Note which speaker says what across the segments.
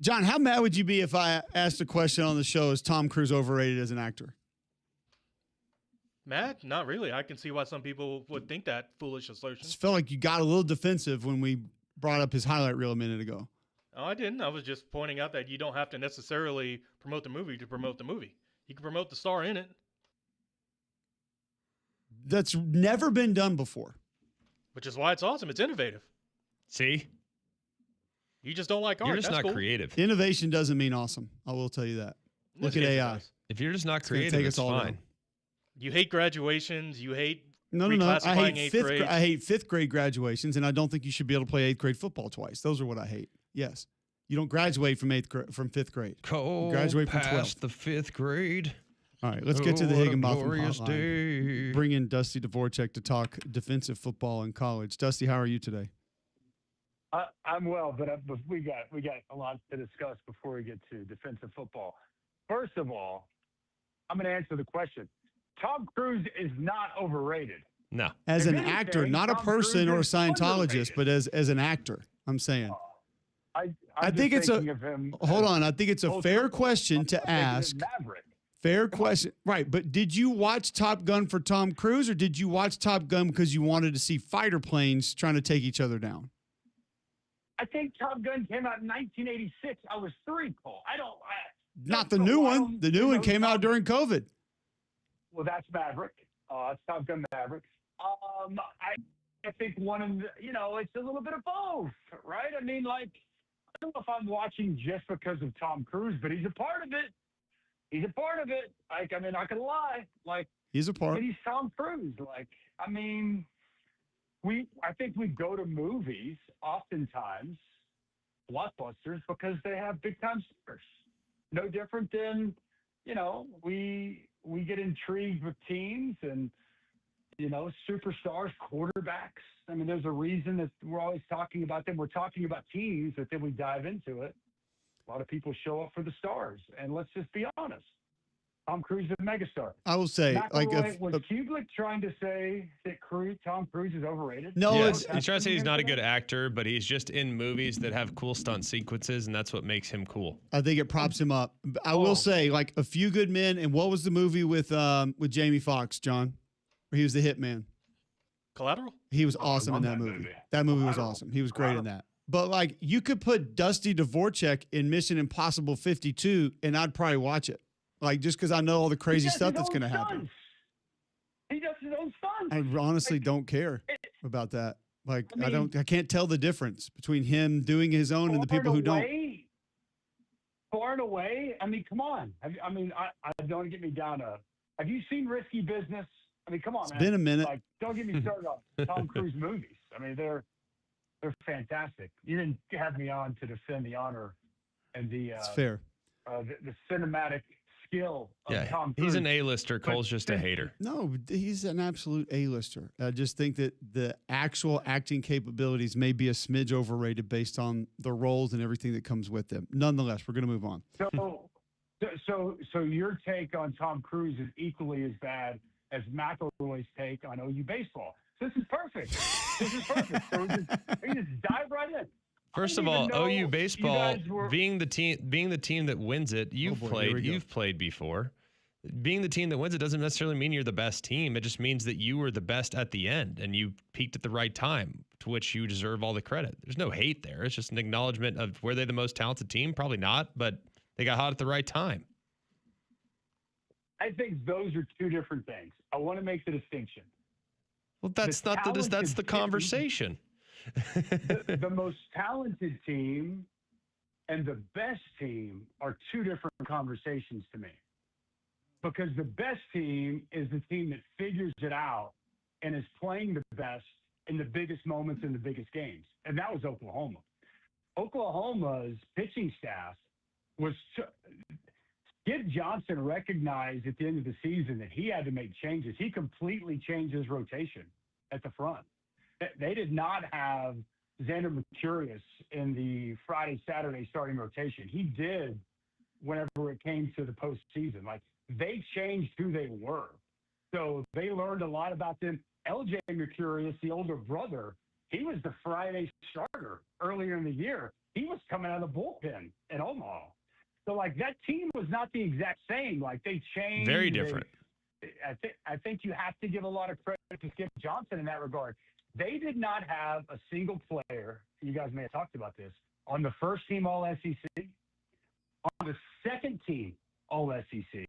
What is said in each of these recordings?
Speaker 1: John, how mad would you be if I asked a question on the show, is Tom Cruise overrated as an actor?
Speaker 2: Mad? Not really. I can see why some people would think that foolish assertion.
Speaker 1: I just felt like you got a little defensive when we brought up his highlight reel a minute ago.
Speaker 2: Oh, I didn't. I was just pointing out that you don't have to necessarily promote the movie to promote the movie. You can promote the star in it.
Speaker 1: That's never been done before.
Speaker 2: Which is why it's awesome. It's innovative.
Speaker 3: See?
Speaker 2: You just don't like art.
Speaker 3: You're just
Speaker 2: That's
Speaker 3: not
Speaker 2: cool.
Speaker 3: creative.
Speaker 1: Innovation doesn't mean awesome. I will tell you that. Look at AI.
Speaker 3: If you're just not
Speaker 1: It's gonna
Speaker 3: creative,
Speaker 1: take
Speaker 3: it's
Speaker 1: us all
Speaker 3: fine.
Speaker 1: down.
Speaker 2: You hate graduations. You hate
Speaker 1: No.
Speaker 2: reclassifying
Speaker 1: I hate
Speaker 2: eighth grade.
Speaker 1: I hate fifth grade graduations, and I don't think you should be able to play eighth grade football twice. Those are what I hate. Yes, you don't graduate from fifth grade.
Speaker 3: You
Speaker 1: graduate from 12th.
Speaker 3: past the 5th grade.
Speaker 1: All right, let's get to the Higginbotham
Speaker 3: glorious
Speaker 1: hotline.
Speaker 3: day.
Speaker 1: Bring in Dusty Dvorak to talk defensive football in college. Dusty, how are you today?
Speaker 4: I'm well, but we got a lot to discuss before we get to defensive football. First of all, I'm going to answer the question. Tom Cruise is not overrated.
Speaker 3: No.
Speaker 1: As
Speaker 4: If
Speaker 1: an
Speaker 4: anything,
Speaker 1: actor, not a
Speaker 4: Tom
Speaker 1: person
Speaker 4: Cruise
Speaker 1: or a
Speaker 4: is
Speaker 1: Scientologist,
Speaker 4: underrated.
Speaker 1: but as an actor, I'm saying.
Speaker 4: I'm
Speaker 1: I think
Speaker 4: just
Speaker 1: it's a
Speaker 4: thinking of him
Speaker 1: hold
Speaker 4: as
Speaker 1: on. I think it's a
Speaker 4: cultural.
Speaker 1: fair question
Speaker 4: I'm
Speaker 1: to
Speaker 4: thinking of
Speaker 1: ask.
Speaker 4: Maverick.
Speaker 1: Fair question, right? But did you watch Top Gun for Tom Cruise, or did you watch Top Gun because you wanted to see fighter planes trying to take each other down?
Speaker 4: I think Top Gun came out in 1986. I was 3, Cole.
Speaker 1: Not the new one. The new one came out during COVID.
Speaker 4: Well, that's Maverick. It's Top Gun Maverick. I think one of the, it's a little bit of both, right? I mean, like, I don't know if I'm watching just because of Tom Cruise, but he's a part of it. He's a part of it. Like, I mean, not gonna lie. Like,
Speaker 1: He's a part.
Speaker 4: he's Tom Cruise. Like, I mean, I think we go to movies oftentimes, blockbusters, because they have big time stars. No different than, we get intrigued with teams and, superstars, quarterbacks. I mean, there's a reason that we're always talking about them. We're talking about teams, but then we dive into it. A lot of people show up for the stars, and let's just be honest. Tom Cruise is a megastar.
Speaker 1: I will say,
Speaker 4: McElroy, was Cubelic trying to say that Tom Cruise is overrated?
Speaker 1: No,
Speaker 3: Yes, he's trying to say he's not a good actor, but he's just in movies that have cool stunt sequences, and that's what makes him cool.
Speaker 1: I think it props him up. I will say, like, A Few Good Men, and what was the movie with Jamie Foxx, John, where he was the hitman?
Speaker 2: Collateral?
Speaker 1: He was awesome in that movie. That movie was awesome. He was great in that. But, like, you could put Dusty Dvorak in Mission Impossible 52, and I'd probably watch it. Like, just because I know all the crazy stuff that's going to happen.
Speaker 4: He does his own stunts.
Speaker 1: I honestly don't care about that. Like, I can't tell the difference between him doing his own and the people who don't.
Speaker 4: Far and away. I mean, come on. I don't get me down to. Have you seen Risky Business? I mean, come on, man.
Speaker 1: It's been a minute.
Speaker 4: Like, don't get me started on Tom Cruise movies. I mean, they're fantastic. You didn't have me on to defend the honor and the.
Speaker 1: It's fair.
Speaker 4: The cinematic skill of Tom Cruise.
Speaker 3: He's an A-lister. Cole's just a hater.
Speaker 1: No, he's an absolute A-lister. I just think that the actual acting capabilities may be a smidge overrated based on the roles and everything that comes with them. Nonetheless, we're going to move on.
Speaker 4: So your take on Tom Cruise is equally as bad as McElroy's take on OU baseball. This is perfect. So we just dive right in.
Speaker 3: First of all, OU baseball being the team that wins it, you've played before. Being the team that wins it doesn't necessarily mean you're the best team. It just means that you were the best at the end and you peaked at the right time, to which you deserve all the credit. There's no hate there. It's just an acknowledgement of, were they the most talented team? Probably not, but they got hot at the right time.
Speaker 4: I think those are two different things. I want to make the distinction.
Speaker 3: Well, that's the conversation.
Speaker 4: The most talented team and the best team are two different conversations to me. Because the best team is the team that figures it out and is playing the best in the biggest moments in the biggest games. And that was Oklahoma. Oklahoma's pitching staff was Skip Johnson recognized at the end of the season that he had to make changes. He completely changed his rotation at the front. They did not have Xander Mercurius in the Friday, Saturday starting rotation. He did whenever it came to the postseason. Like, they changed who they were. So they learned a lot about them. LJ Mercurius, the older brother, he was the Friday starter earlier in the year. he was coming out of the bullpen in Omaha. So, like, that team was not the exact same. Like, they changed.
Speaker 3: Very different.
Speaker 4: I think you have to give a lot of credit to Skip Johnson in that regard. They did not have a single player, you guys may have talked about this, on the first team All-SEC, on the second team All-SEC,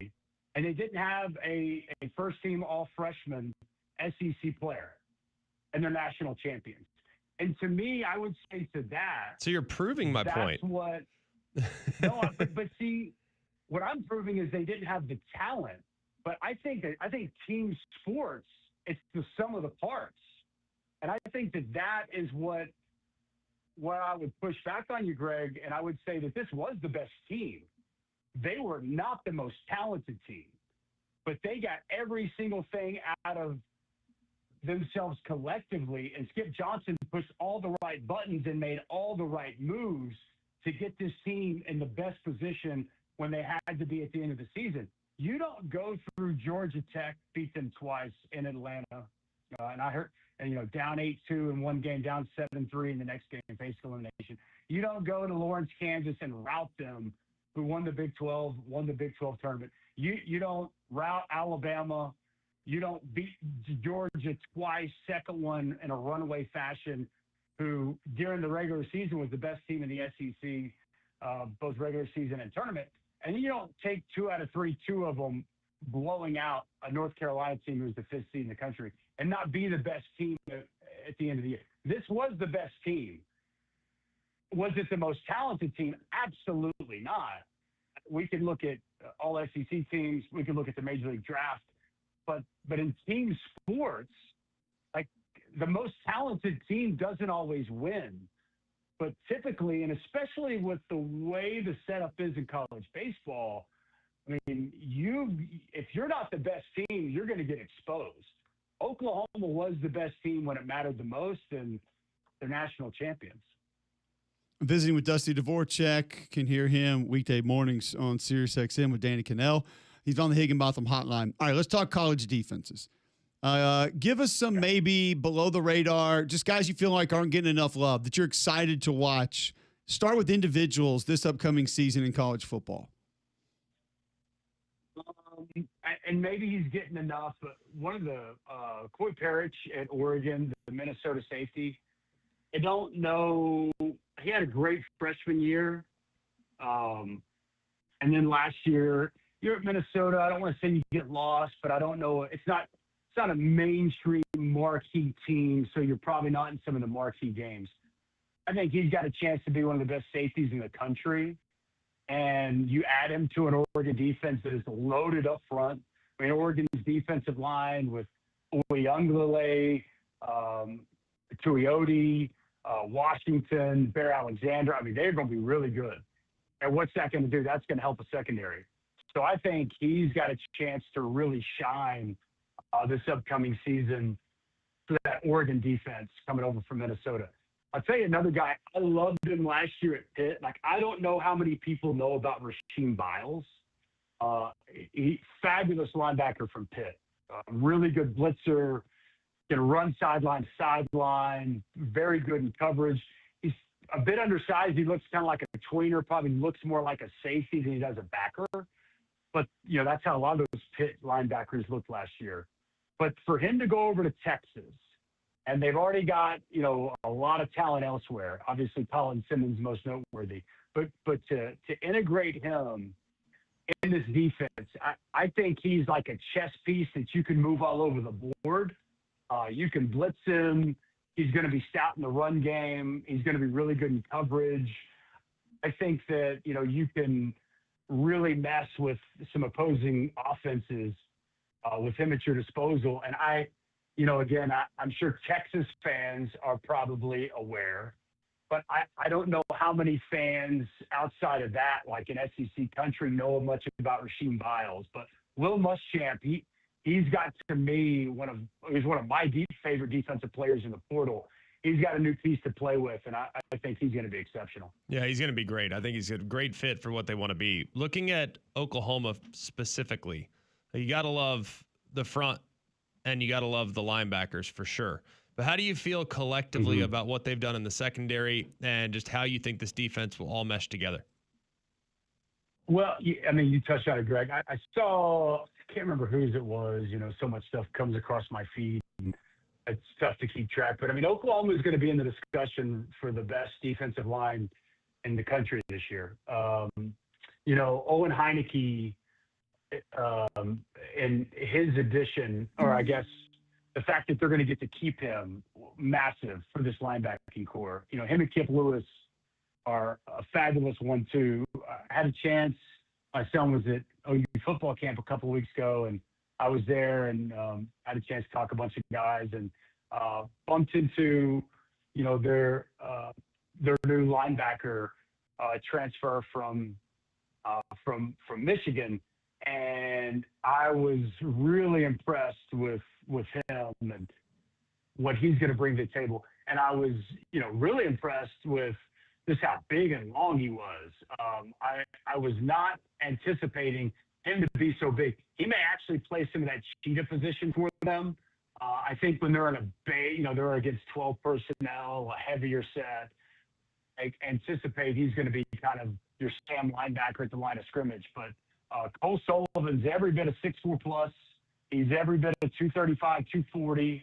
Speaker 4: and they didn't have a first-team All-Freshman SEC player, and they're national champions. And to me, I would say to that.
Speaker 3: So you're proving my point.
Speaker 4: That's what. No, but see, what I'm proving is they didn't have the talent. But I think team sports, it's the sum of the parts, and I think that is what I would push back on you, Greg, and I would say that this was the best team. They were not the most talented team, but they got every single thing out of themselves collectively, and Skip Johnson pushed all the right buttons and made all the right moves to get this team in the best position when they had to be at the end of the season. You don't go through Georgia Tech, beat them twice in Atlanta, and I heard, down 8-2 in one game, down 7-3 in the next game, face elimination. You don't go to Lawrence, Kansas, and rout them, who won the Big 12 tournament. You don't rout Alabama. You don't beat Georgia twice, second one in a runaway fashion, who during the regular season was the best team in the SEC, both regular season and tournament. And you don't take 2 out of 3, 2 of them blowing out a North Carolina team who's the 5th seed in the country, and not be the best team at the end of the year. This was the best team. Was it the most talented team? Absolutely not. We can look at all SEC teams. We can look at the Major League Draft. But in team sports, like, the most talented team doesn't always win. But typically, and especially with the way the setup is in college baseball, I mean, if you're not the best team, you're going to get exposed. Oklahoma was the best team when it mattered the most, and they're national champions.
Speaker 1: Visiting with Dusty Dvorak. Can hear him weekday mornings on Sirius XM with Danny Cannell. He's on the Higginbotham hotline. All right, let's talk college defenses. Give us some maybe below the radar, just guys you feel like aren't getting enough love that you're excited to watch. Start with individuals this upcoming season in college football.
Speaker 4: And maybe he's getting enough, but one of the Coy Parrish at Oregon, the Minnesota safety, I don't know. He had a great freshman year. And then last year, you're at Minnesota. I don't want to say you get lost, but I don't know. It's not a mainstream marquee team, so you're probably not in some of the marquee games. I think he's got a chance to be one of the best safeties in the country. And you add him to an Oregon defense that is loaded up front. I mean, Oregon's defensive line with Uyunglele, Tuioti, Washington, Bear Alexander. I mean, they're going to be really good. And what's that going to do? That's going to help a secondary. So I think he's got a chance to really shine this upcoming season for that Oregon defense coming over from Minnesota. I'll tell you another guy. I loved him last year at Pitt. Like, I don't know how many people know about Rasheem Biles. Fabulous linebacker from Pitt. Really good blitzer. Can run sideline to sideline. Very good in coverage. He's a bit undersized. He looks kind of like a tweener. Probably looks more like a safety than he does a backer. But, that's how a lot of those Pitt linebackers looked last year. But for him to go over to Texas, and they've already got, a lot of talent elsewhere. Obviously, Colin Simmons most noteworthy. But to integrate him in this defense, I think he's like a chess piece that you can move all over the board. You can blitz him. He's going to be stout in the run game. He's going to be really good in coverage. I think that, you can really mess with some opposing offenses with him at your disposal. And I'm sure Texas fans are probably aware, but I don't know how many fans outside of that, like in SEC country, know much about Rasheem Biles. But Will Muschamp, he's got, to me, he's one of my favorite defensive players in the portal. He's got a new piece to play with, and I think he's going to be exceptional.
Speaker 3: Yeah, he's going to be great. I think he's a great fit for what they want to be. Looking at Oklahoma specifically, you got to love the front and you got to love the linebackers for sure. But how do you feel collectively about what they've done in the secondary and just how you think this defense will all mesh together?
Speaker 4: Well, I mean, you touched on it, Greg. I saw, I can't remember whose it was. You know, so much stuff comes across my feed, and it's tough to keep track. But I mean, Oklahoma is going to be in the discussion for the best defensive line in the country this year. You know, Owen Heineke, and his addition, or I guess the fact that they're going to get to keep him, massive for this linebacking core. You know, him and Kip Lewis are a fabulous 1-2. I had a chance. My son was at OU football camp a couple of weeks ago, and I was there and had a chance to talk to a bunch of guys and bumped into, you know, their new linebacker transfer from Michigan, and I was really impressed with him and what he's going to bring to the table. And I was, you know, really impressed with just how big and long he was. I was not anticipating him to be so big. He may actually play some of that cheetah position for them. I think when they're in you know, they're against 12 personnel, a heavier set, I anticipate he's going to be kind of your Sam linebacker at the line of scrimmage. But Cole Sullivan's every bit of 6'4 plus. He's every bit of 235, 240.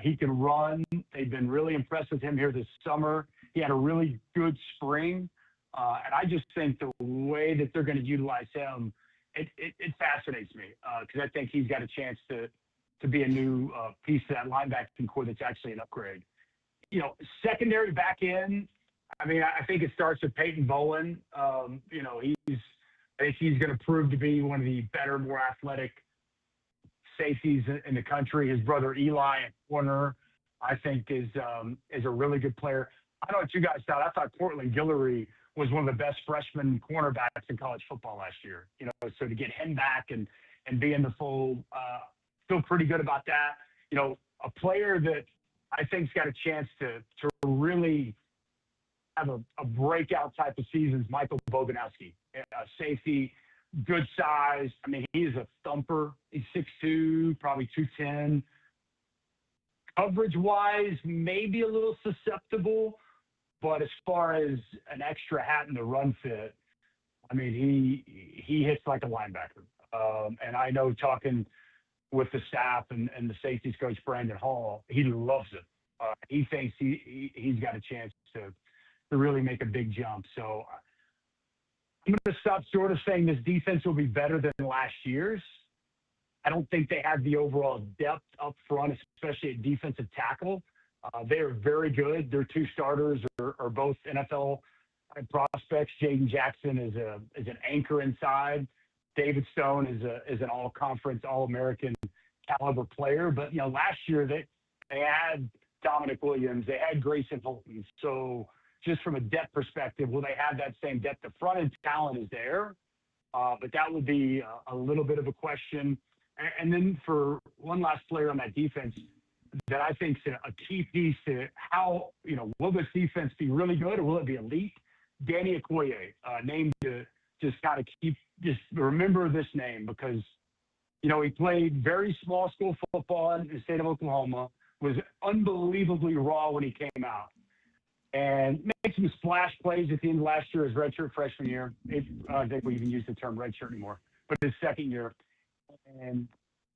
Speaker 4: He can run. They've been really impressed with him here this summer. He had a really good spring. And I just think the way that they're going to utilize him, it fascinates me because I think he's got a chance to be a new piece of that linebacking core that's actually an upgrade. You know, secondary back end, I mean, I think it starts with Peyton Bowen. You know, I think he's going to prove to be one of the better, more athletic safeties in the country. His brother Eli at corner, I think, is a really good player. I don't know what you guys thought. I thought Cortland Guillory was one of the best freshman cornerbacks in college football last year. You know, so to get him back and be in the fold, feel pretty good about that. You know, a player that I think's got a chance to really have a breakout type of season is Michael Boganowski, safety, good size. I mean, he is a thumper. He's 6'2", probably 210. Coverage-wise, maybe a little susceptible, but as far as an extra hat in the run fit, I mean, he hits like a linebacker. And I know talking with the staff and the safeties coach, Brandon Hall, he loves it. He thinks he's got a chance to really make a big jump. So I'm going to stop short of saying this defense will be better than last year's. I don't think they have the overall depth up front, especially at defensive tackle. They are very good. Their two starters are both NFL prospects. Jaden Jackson is an anchor inside. David Stone is an all-conference, all-American caliber player. But, you know, last year they had Dominic Williams. They had Grayson Holton. So just from a depth perspective, will they have that same depth? The front-end talent is there, but that would be a little bit of a question. And then for one last player on that defense that I think is a key piece to how, you know, will this defense be really good or will it be elite? Danny Okoye, named to just kind of just remember this name because, you know, he played very small school football in the state of Oklahoma, was unbelievably raw when he came out, and made some splash plays at the end of last year, his redshirt freshman year. I don't think we even use the term redshirt anymore, but his second year. And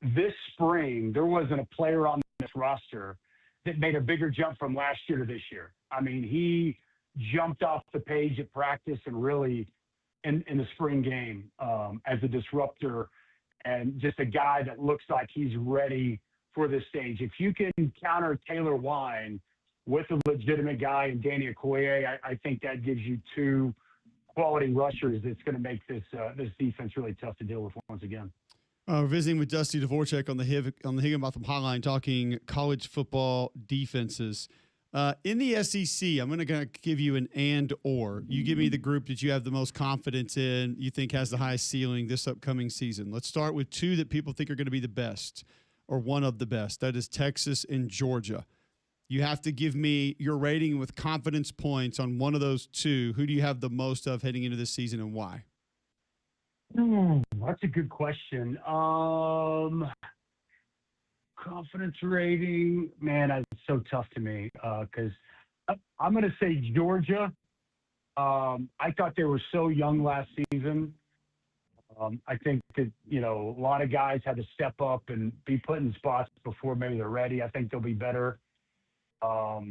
Speaker 4: this spring, there wasn't a player on this roster that made a bigger jump from last year to this year. I mean, he jumped off the page at practice and really in the spring game as a disruptor and just a guy that looks like he's ready for this stage. If you can counter Taylor Wine with a legitimate guy in Danny Okoye, I think that gives you two quality rushers that's going to make this defense really tough to deal with once again.
Speaker 1: We're visiting with Dusty Dvorak on the Higginbotham Hotline talking college football defenses. In the SEC, I'm going to give you an and or. You give me the group that you have the most confidence in, you think has the highest ceiling this upcoming season. Let's start with two that people think are going to be the best or one of the best. That is Texas and Georgia. You have to give me your rating with confidence points on one of those two. Who do you have the most of heading into this season and why?
Speaker 4: That's a good question. confidence rating, man, it's so tough to me because I'm going to say Georgia. I thought they were so young last season. I think that, a lot of guys had to step up and be put in spots before maybe they're ready. I think they'll be better. I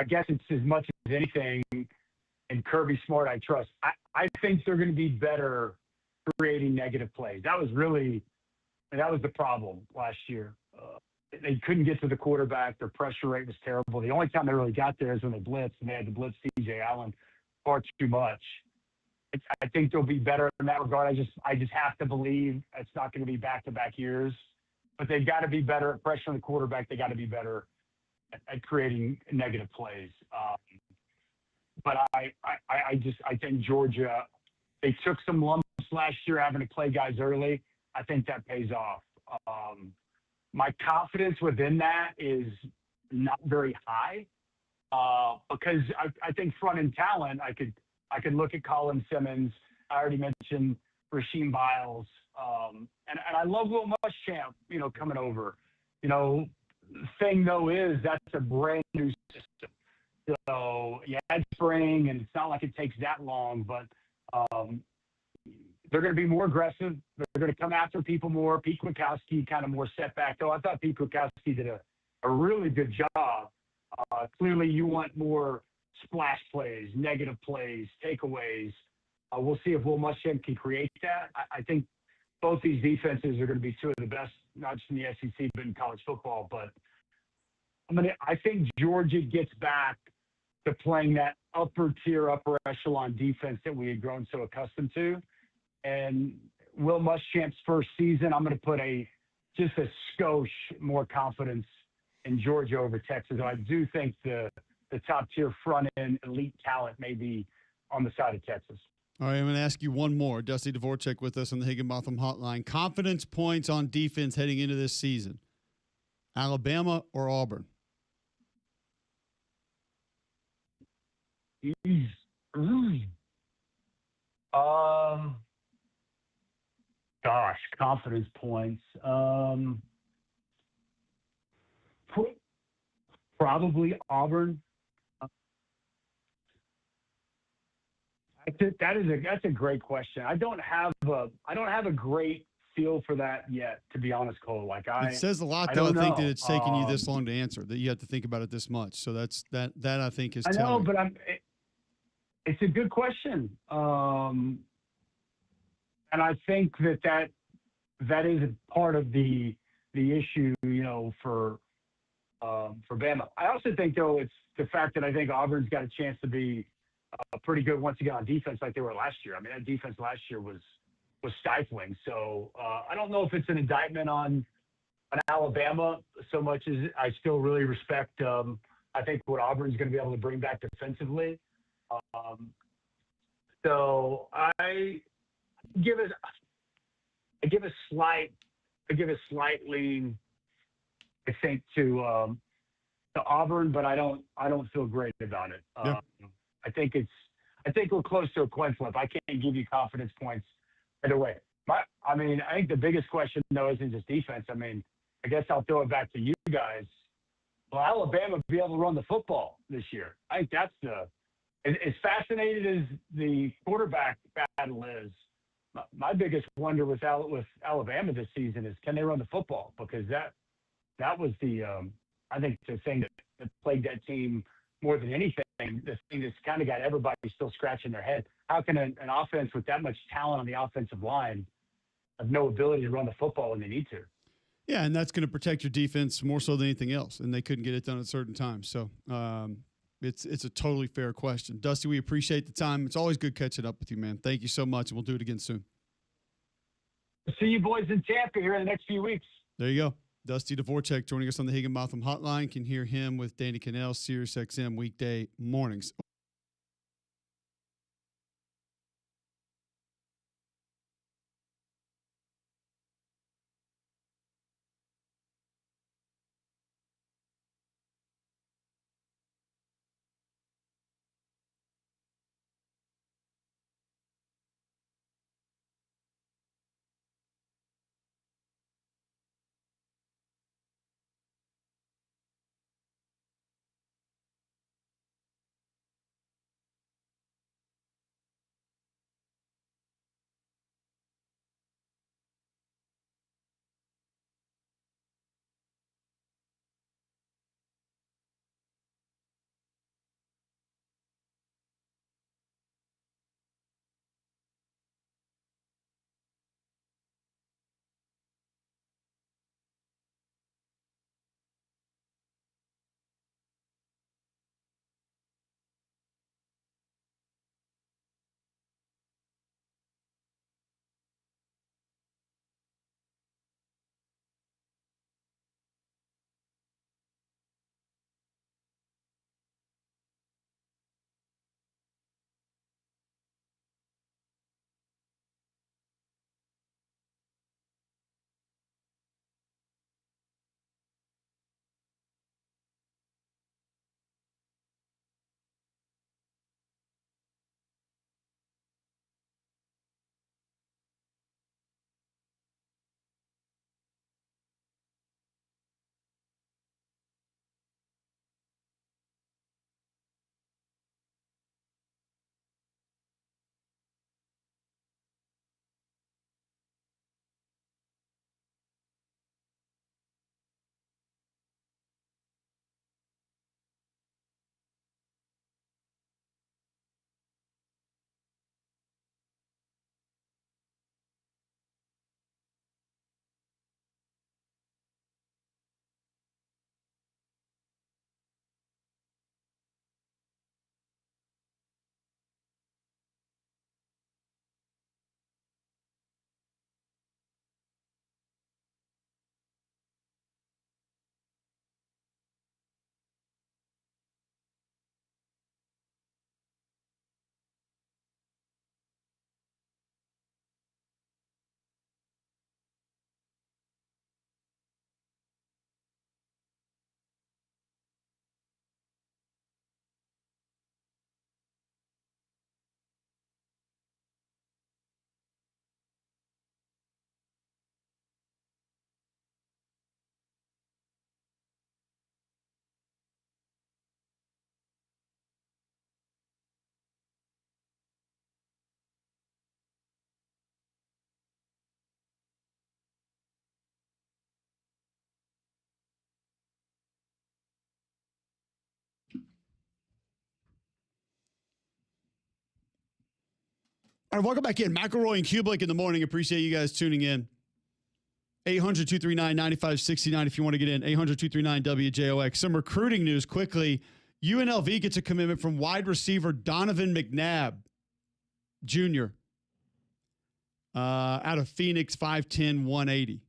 Speaker 4: guess it's as much as anything in Kirby Smart I trust. I think they're going to be better creating negative plays. That was the problem last year. They couldn't get to the quarterback. Their pressure rate was terrible. The only time they really got there is when they blitzed, and they had to blitz C.J. Allen far too much. I think they'll be better in that regard. I just have to believe it's not going to be back-to-back years. But they've got to be better at pressuring the quarterback. They got to be better at creating negative plays. But I think Georgia, they took some lumps last year having to play guys early. I think that pays off. My confidence within that is not very high because I think front-end talent, I could look at Colin Simmons. I already mentioned Rasheem Biles. And I love Will Muschamp, coming over. Thing, though, is that's a brand-new system. So, you had spring, and it's not like it takes that long, but they're going to be more aggressive. They're going to come after people more. Pete Kwiatkowski kind of more setback, though. I thought Pete Kwiatkowski did a really good job. Clearly, you want more splash plays, negative plays, takeaways. We'll see if Will Muschamp can create that. I think both these defenses are going to be two of the best, not just in the SEC, but in college football. But I think Georgia gets back to playing that upper tier, upper echelon defense that we had grown so accustomed to. And Will Muschamp's first season, I'm going to put just a skosh more confidence in Georgia over Texas. I do think the top tier front end elite talent may be on the side of Texas.
Speaker 1: All right, I'm going to ask you one more. Dusty Dvorak with us on the Higginbotham Hotline. Confidence points on defense heading into this season. Alabama or Auburn?
Speaker 4: Gosh, confidence points. Probably Auburn. That's a great question. I don't have a great feel for that yet, to be honest, Cole.
Speaker 1: It says a lot, though. I think that it's taken you this long to answer, that you have to think about it this much. So that I think is telling.
Speaker 4: I know, but it's a good question. And I think that is part of the issue, for Bama. I also think, though, it's the fact that I think Auburn's got a chance to be pretty good once again on defense like they were last year. I mean, that defense last year was stifling. So I don't know if it's an indictment on Alabama so much as I still really respect, I think, what Auburn's going to be able to bring back defensively. So I give a slight lean, I think, to Auburn, but I don't feel great about it.
Speaker 1: Yeah.
Speaker 4: I think we're close to a coin flip. I can't give you confidence points right away. I think the biggest question, though, isn't just defense. I guess I'll throw it back to you guys. Will Alabama be able to run the football this year? I think that's as fascinated as the quarterback battle is. My biggest wonder with Alabama this season is, can they run the football? Because that was I think the thing that plagued that team more than anything, the thing that's kind of got everybody still scratching their head. How can an offense with that much talent on the offensive line have no ability to run the football when they need to?
Speaker 1: Yeah, and that's going to protect your defense more so than anything else, and they couldn't get it done at certain times. So it's a totally fair question. Dusty, we appreciate the time. It's always good catching up with you, man. Thank you so much, and we'll do it again soon.
Speaker 4: See you boys in Tampa here in the next few weeks.
Speaker 1: There you go. Dusty Dvorak joining us on the Higginbotham Hotline. Can hear him with Danny Cannell, SiriusXM weekday mornings. All right, welcome back in. McElroy and Cubelic in the morning. Appreciate you guys tuning in. 800-239-9569 if you want to get in. 800-239-WJOX. Some recruiting news quickly. UNLV gets a commitment from wide receiver Donovan McNabb, Jr. Out of Phoenix, 5'10", 180.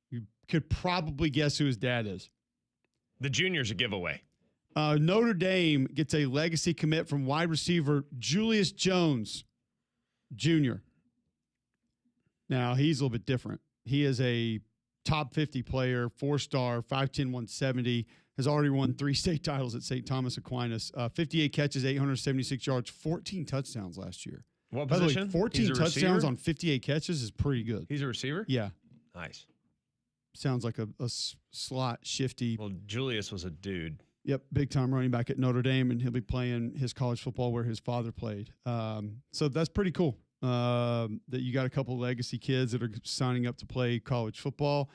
Speaker 1: You could probably guess who his dad is.
Speaker 3: The junior's a giveaway.
Speaker 1: Notre Dame gets a legacy commit from wide receiver Julius Jones, Jr. Now, he's a little bit different. He is a top 50 player, 4-star, 5'10", 170, has already won 3 state titles at St. Thomas Aquinas, 58 catches, 876 yards, 14 touchdowns last year.
Speaker 3: What
Speaker 1: By
Speaker 3: position?
Speaker 1: The way, 14 touchdowns on 58 catches is pretty good.
Speaker 3: He's a receiver?
Speaker 1: Yeah.
Speaker 3: Nice.
Speaker 1: Sounds like a slot shifty.
Speaker 3: Well, Julius was a dude.
Speaker 1: Yep, big-time running back at Notre Dame, and he'll be playing his college football where his father played. So that's pretty cool that you got a couple legacy kids that are signing up to play college football.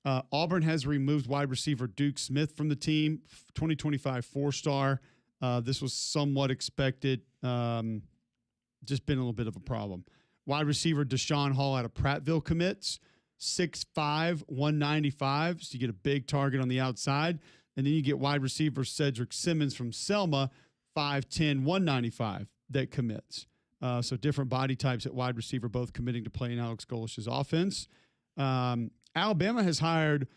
Speaker 1: Auburn has removed wide receiver Duke Smith from the team, 2025 4-star. This was somewhat expected, just been a little bit of a problem. Wide receiver Deshaun Hall out of Prattville commits, 6'5", 195, so you get a big target on the outside. And then you get wide receiver Cedric Simmons from Selma, 5'10", 195, that commits. So different body types at wide receiver, both committing to playing Alex Golish's offense. Alabama has hired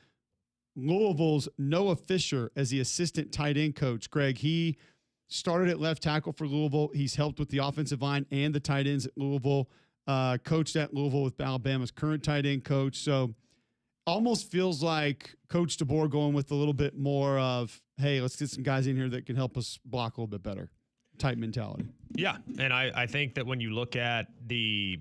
Speaker 1: Louisville's Noah Fisher as the assistant tight end coach. Greg, he started at left tackle for Louisville. He's helped with the offensive line and the tight ends at Louisville, coached at Louisville with Alabama's current tight end coach. So almost feels like Coach DeBoer going with a little bit more of, hey, let's get some guys in here that can help us block a little bit better type mentality.
Speaker 3: Yeah, and I think that when you look at the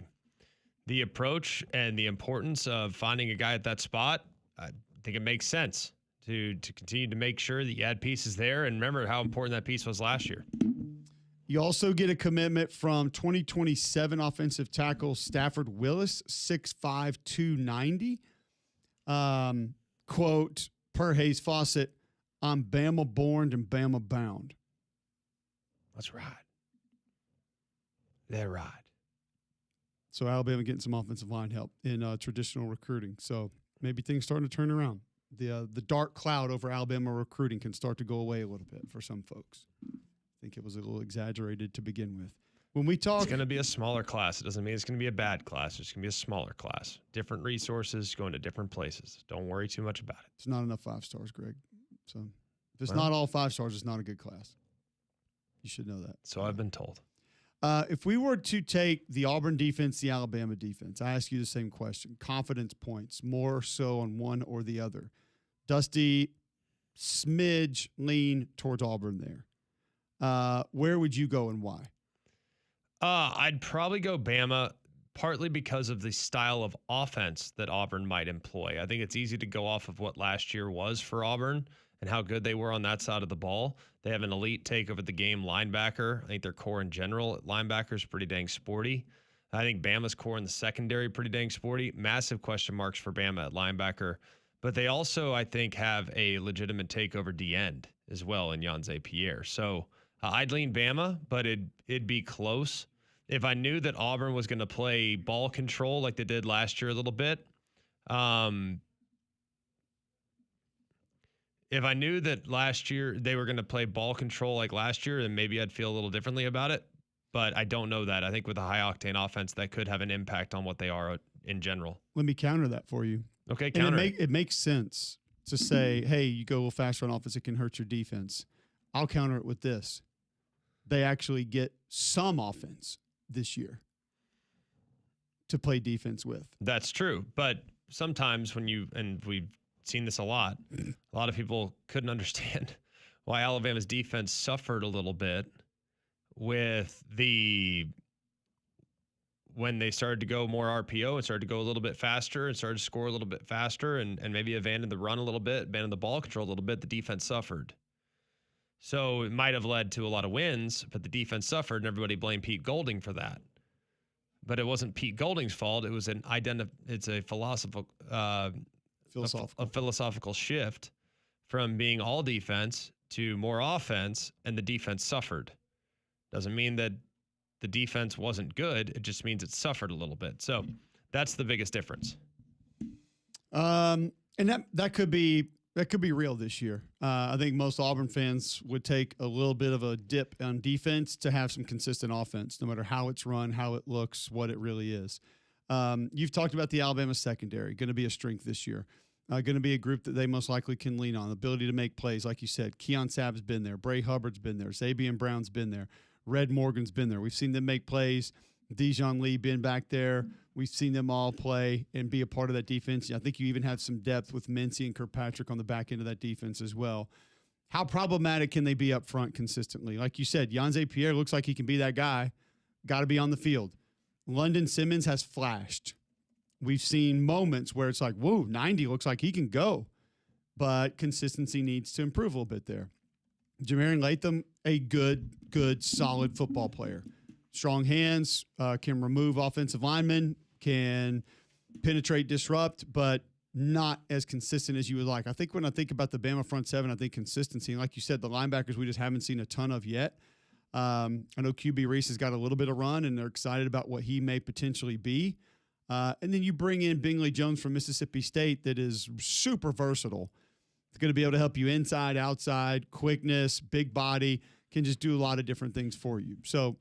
Speaker 3: approach and the importance of finding a guy at that spot, I think it makes sense to continue to make sure that you add pieces there. And remember how important that piece was last year.
Speaker 1: You also get a commitment from 2027 offensive tackle Stafford Willis, 6'5", 290. Quote, per Hayes Fawcett, I'm Bama born and Bama bound.
Speaker 3: That's right. They're right.
Speaker 1: So Alabama getting some offensive line help in traditional recruiting. So maybe things starting to turn around. The dark cloud over Alabama recruiting can start to go away a little bit for some folks. I think it was a little exaggerated to begin with. When we talk,
Speaker 3: it's going to be a smaller class. It doesn't mean it's going to be a bad class. It's going to be a smaller class. Different resources going to different places. Don't worry too much about it.
Speaker 1: It's not enough 5 stars, Greg. So if it's not all 5 stars, it's not a good class. You should know that.
Speaker 3: So I've been told.
Speaker 1: If we were to take the Auburn defense, the Alabama defense, I ask you the same question. Confidence points, more so on one or the other. Dusty, smidge lean towards Auburn there. Where would you go and why?
Speaker 3: I'd probably go Bama, partly because of the style of offense that Auburn might employ. I think it's easy to go off of what last year was for Auburn and how good they were on that side of the ball. They have an elite take over the game linebacker. I think their core in general at linebacker is pretty dang sporty. I think Bama's core in the secondary pretty dang sporty. Massive question marks for Bama at linebacker. But they also, I think, have a legitimate takeover D-end as well in Yanze Pierre. So I'd lean Bama, but it'd be close. If I knew that Auburn was going to play ball control like they did last year a little bit, if I knew that last year they were going to play ball control like last year, then maybe I'd feel a little differently about it. But I don't know that. I think with a high-octane offense, that could have an impact on what they are in general.
Speaker 1: Let me counter that for you.
Speaker 3: Okay, counter it.
Speaker 1: It makes sense to say, hey, you go a little faster on offense, it can hurt your defense. I'll counter it with this. They actually get some offense this year to play defense with.
Speaker 3: That's true. But sometimes and we've seen this a lot of people couldn't understand why Alabama's defense suffered a little bit with when they started to go more RPO and started to go a little bit faster and started to score a little bit faster and maybe abandoned the run a little bit, abandoned the ball control a little bit, the defense suffered. So it might have led to a lot of wins, but the defense suffered and everybody blamed Pete Golding for that. But it wasn't Pete Golding's fault. It was it's a philosophical shift from being all defense to more offense, and the defense suffered. Doesn't mean that the defense wasn't good. It just means it suffered a little bit. So that's the biggest difference.
Speaker 1: And that could be real this year. I think most Auburn fans would take a little bit of a dip on defense to have some consistent offense, no matter how it's run, how it looks, what it really is. You've talked about the Alabama secondary, going to be a strength this year. Going to be a group that they most likely can lean on. The ability to make plays, like you said. Keon Sabb's been there. Bray Hubbard's been there. Zabian Brown's been there. Red Morgan's been there. We've seen them make plays. Dijon Lee been back there. We've seen them all play and be a part of that defense. I think you even have some depth with Mincy and Kirkpatrick on the back end of that defense as well. How problematic can they be up front consistently? Like you said, Yanze Pierre looks like he can be that guy. Got to be on the field. London Simmons has flashed. We've seen moments where it's like, whoa, 90 looks like he can go. But consistency needs to improve a little bit there. Jamarian Latham, a good, solid football player. Strong hands, can remove offensive linemen, can penetrate, disrupt, but not as consistent as you would like. I think when I think about the Bama front seven, I think consistency. And like you said, the linebackers we just haven't seen a ton of yet. I know QB Reese has got a little bit of run, and they're excited about what he may potentially be. And then you bring in Bingley Jones from Mississippi State that is super versatile. It's going to be able to help you inside, outside, quickness, big body, can just do a lot of different things for you. So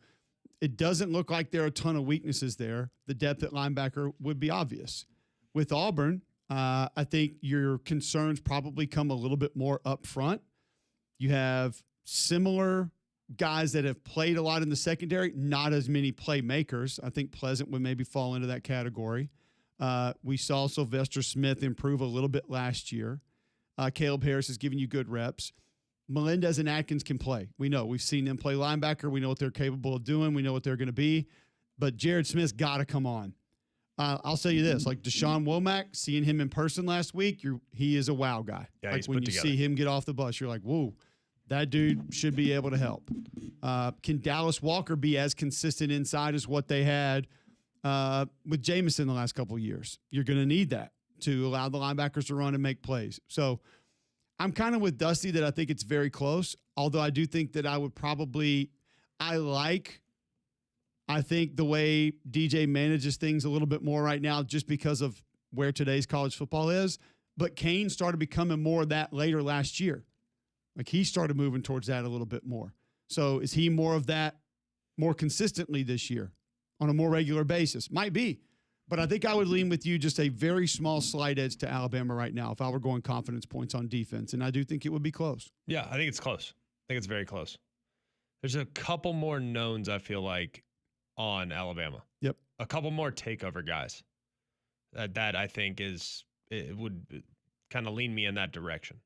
Speaker 1: it doesn't look like there are a ton of weaknesses there. The depth at linebacker would be obvious. With Auburn, I think your concerns probably come a little bit more up front. You have similar guys that have played a lot in the secondary, not as many playmakers. I think Pleasant would maybe fall into that category. We saw Sylvester Smith improve a little bit last year. Caleb Harris is giving you good reps. Melendez and Atkins can play. We know. We've seen them play linebacker. We know what they're capable of doing. We know what they're going to be. But Jared Smith's got to come on. I'll say you this, like Deshaun Womack, seeing him in person last week, he is a wow guy.
Speaker 3: Yeah,
Speaker 1: like
Speaker 3: he's
Speaker 1: when
Speaker 3: put
Speaker 1: you
Speaker 3: together.
Speaker 1: see him get off the bus, you're like, whoa, that dude should be able to help. Can Dallas Walker be as consistent inside as what they had with Jamison the last couple of years? You're going to need that to allow the linebackers to run and make plays. So I'm kind of with Dusty that I think it's very close, although I do think that I think the way DJ manages things a little bit more right now just because of where today's college football is. But Kane started becoming more of that later last year. Like he started moving towards that a little bit more. So is he more of that more consistently this year on a more regular basis? Might be. But I think I would lean with you just a very small slight edge to Alabama right now if I were going confidence points on defense. And I do think it would be close.
Speaker 3: Yeah, I think it's close. I think it's very close. There's a couple more knowns, I feel like, on Alabama.
Speaker 1: Yep.
Speaker 3: A couple more takeover guys. That I think it would kind of lean me in that direction.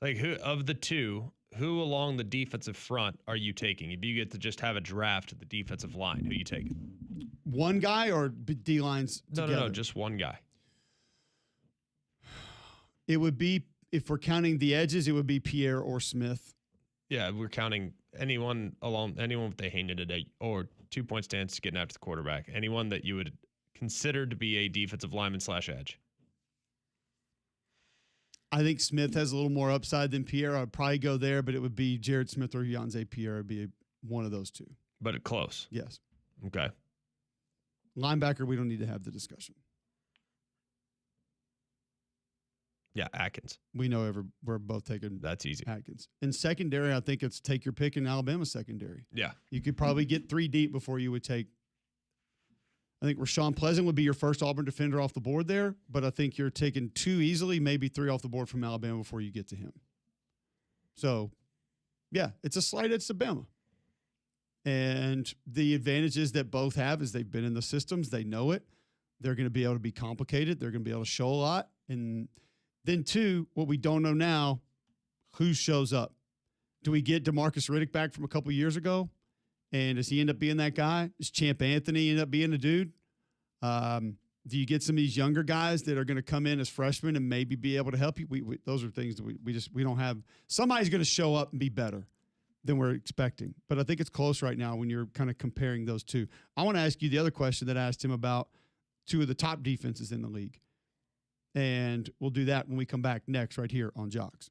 Speaker 3: Like who of the two, who along the defensive front are you taking? If you get to just have a draft at the defensive line, who you taking?
Speaker 1: One guy or D-lines together?
Speaker 3: No, just one guy.
Speaker 1: It would be, if we're counting the edges, it would be Pierre or Smith.
Speaker 3: Yeah, we're counting anyone with a hand today or 2-point stance getting after the quarterback. Anyone that you would consider to be a defensive lineman / edge.
Speaker 1: I think Smith has a little more upside than Pierre. I'd probably go there, but it would be Jared Smith or Yanze Pierre. It would be one of those two.
Speaker 3: But close.
Speaker 1: Yes.
Speaker 3: Okay.
Speaker 1: Linebacker, we don't need to have the discussion.
Speaker 3: Yeah, Atkins.
Speaker 1: We know we're both taking
Speaker 3: That's easy.
Speaker 1: Atkins. In secondary, I think it's take your pick in Alabama secondary.
Speaker 3: Yeah.
Speaker 1: You could probably get 3 deep before you would take. I think Rashawn Pleasant would be your first Auburn defender off the board there, but I think you're taking 2 easily, maybe 3 off the board from Alabama before you get to him. So, yeah, it's a slight edge to Bama. And the advantages that both have is they've been in the systems. They know it. They're going to be able to be complicated. They're going to be able to show a lot. And then 2, what we don't know now, who shows up? Do we get DeMarcus Riddick back from a couple years ago? And does he end up being that guy? Does Champ Anthony end up being a dude? Do you get some of these younger guys that are going to come in as freshmen and maybe be able to help you? Those are things that we don't have. Somebody's going to show up and be better than we're expecting. But I think it's close right now when you're kind of comparing those two. I want to ask you the other question that I asked him about 2 of the top defenses in the league. And we'll do that when we come back next right here on Jocks.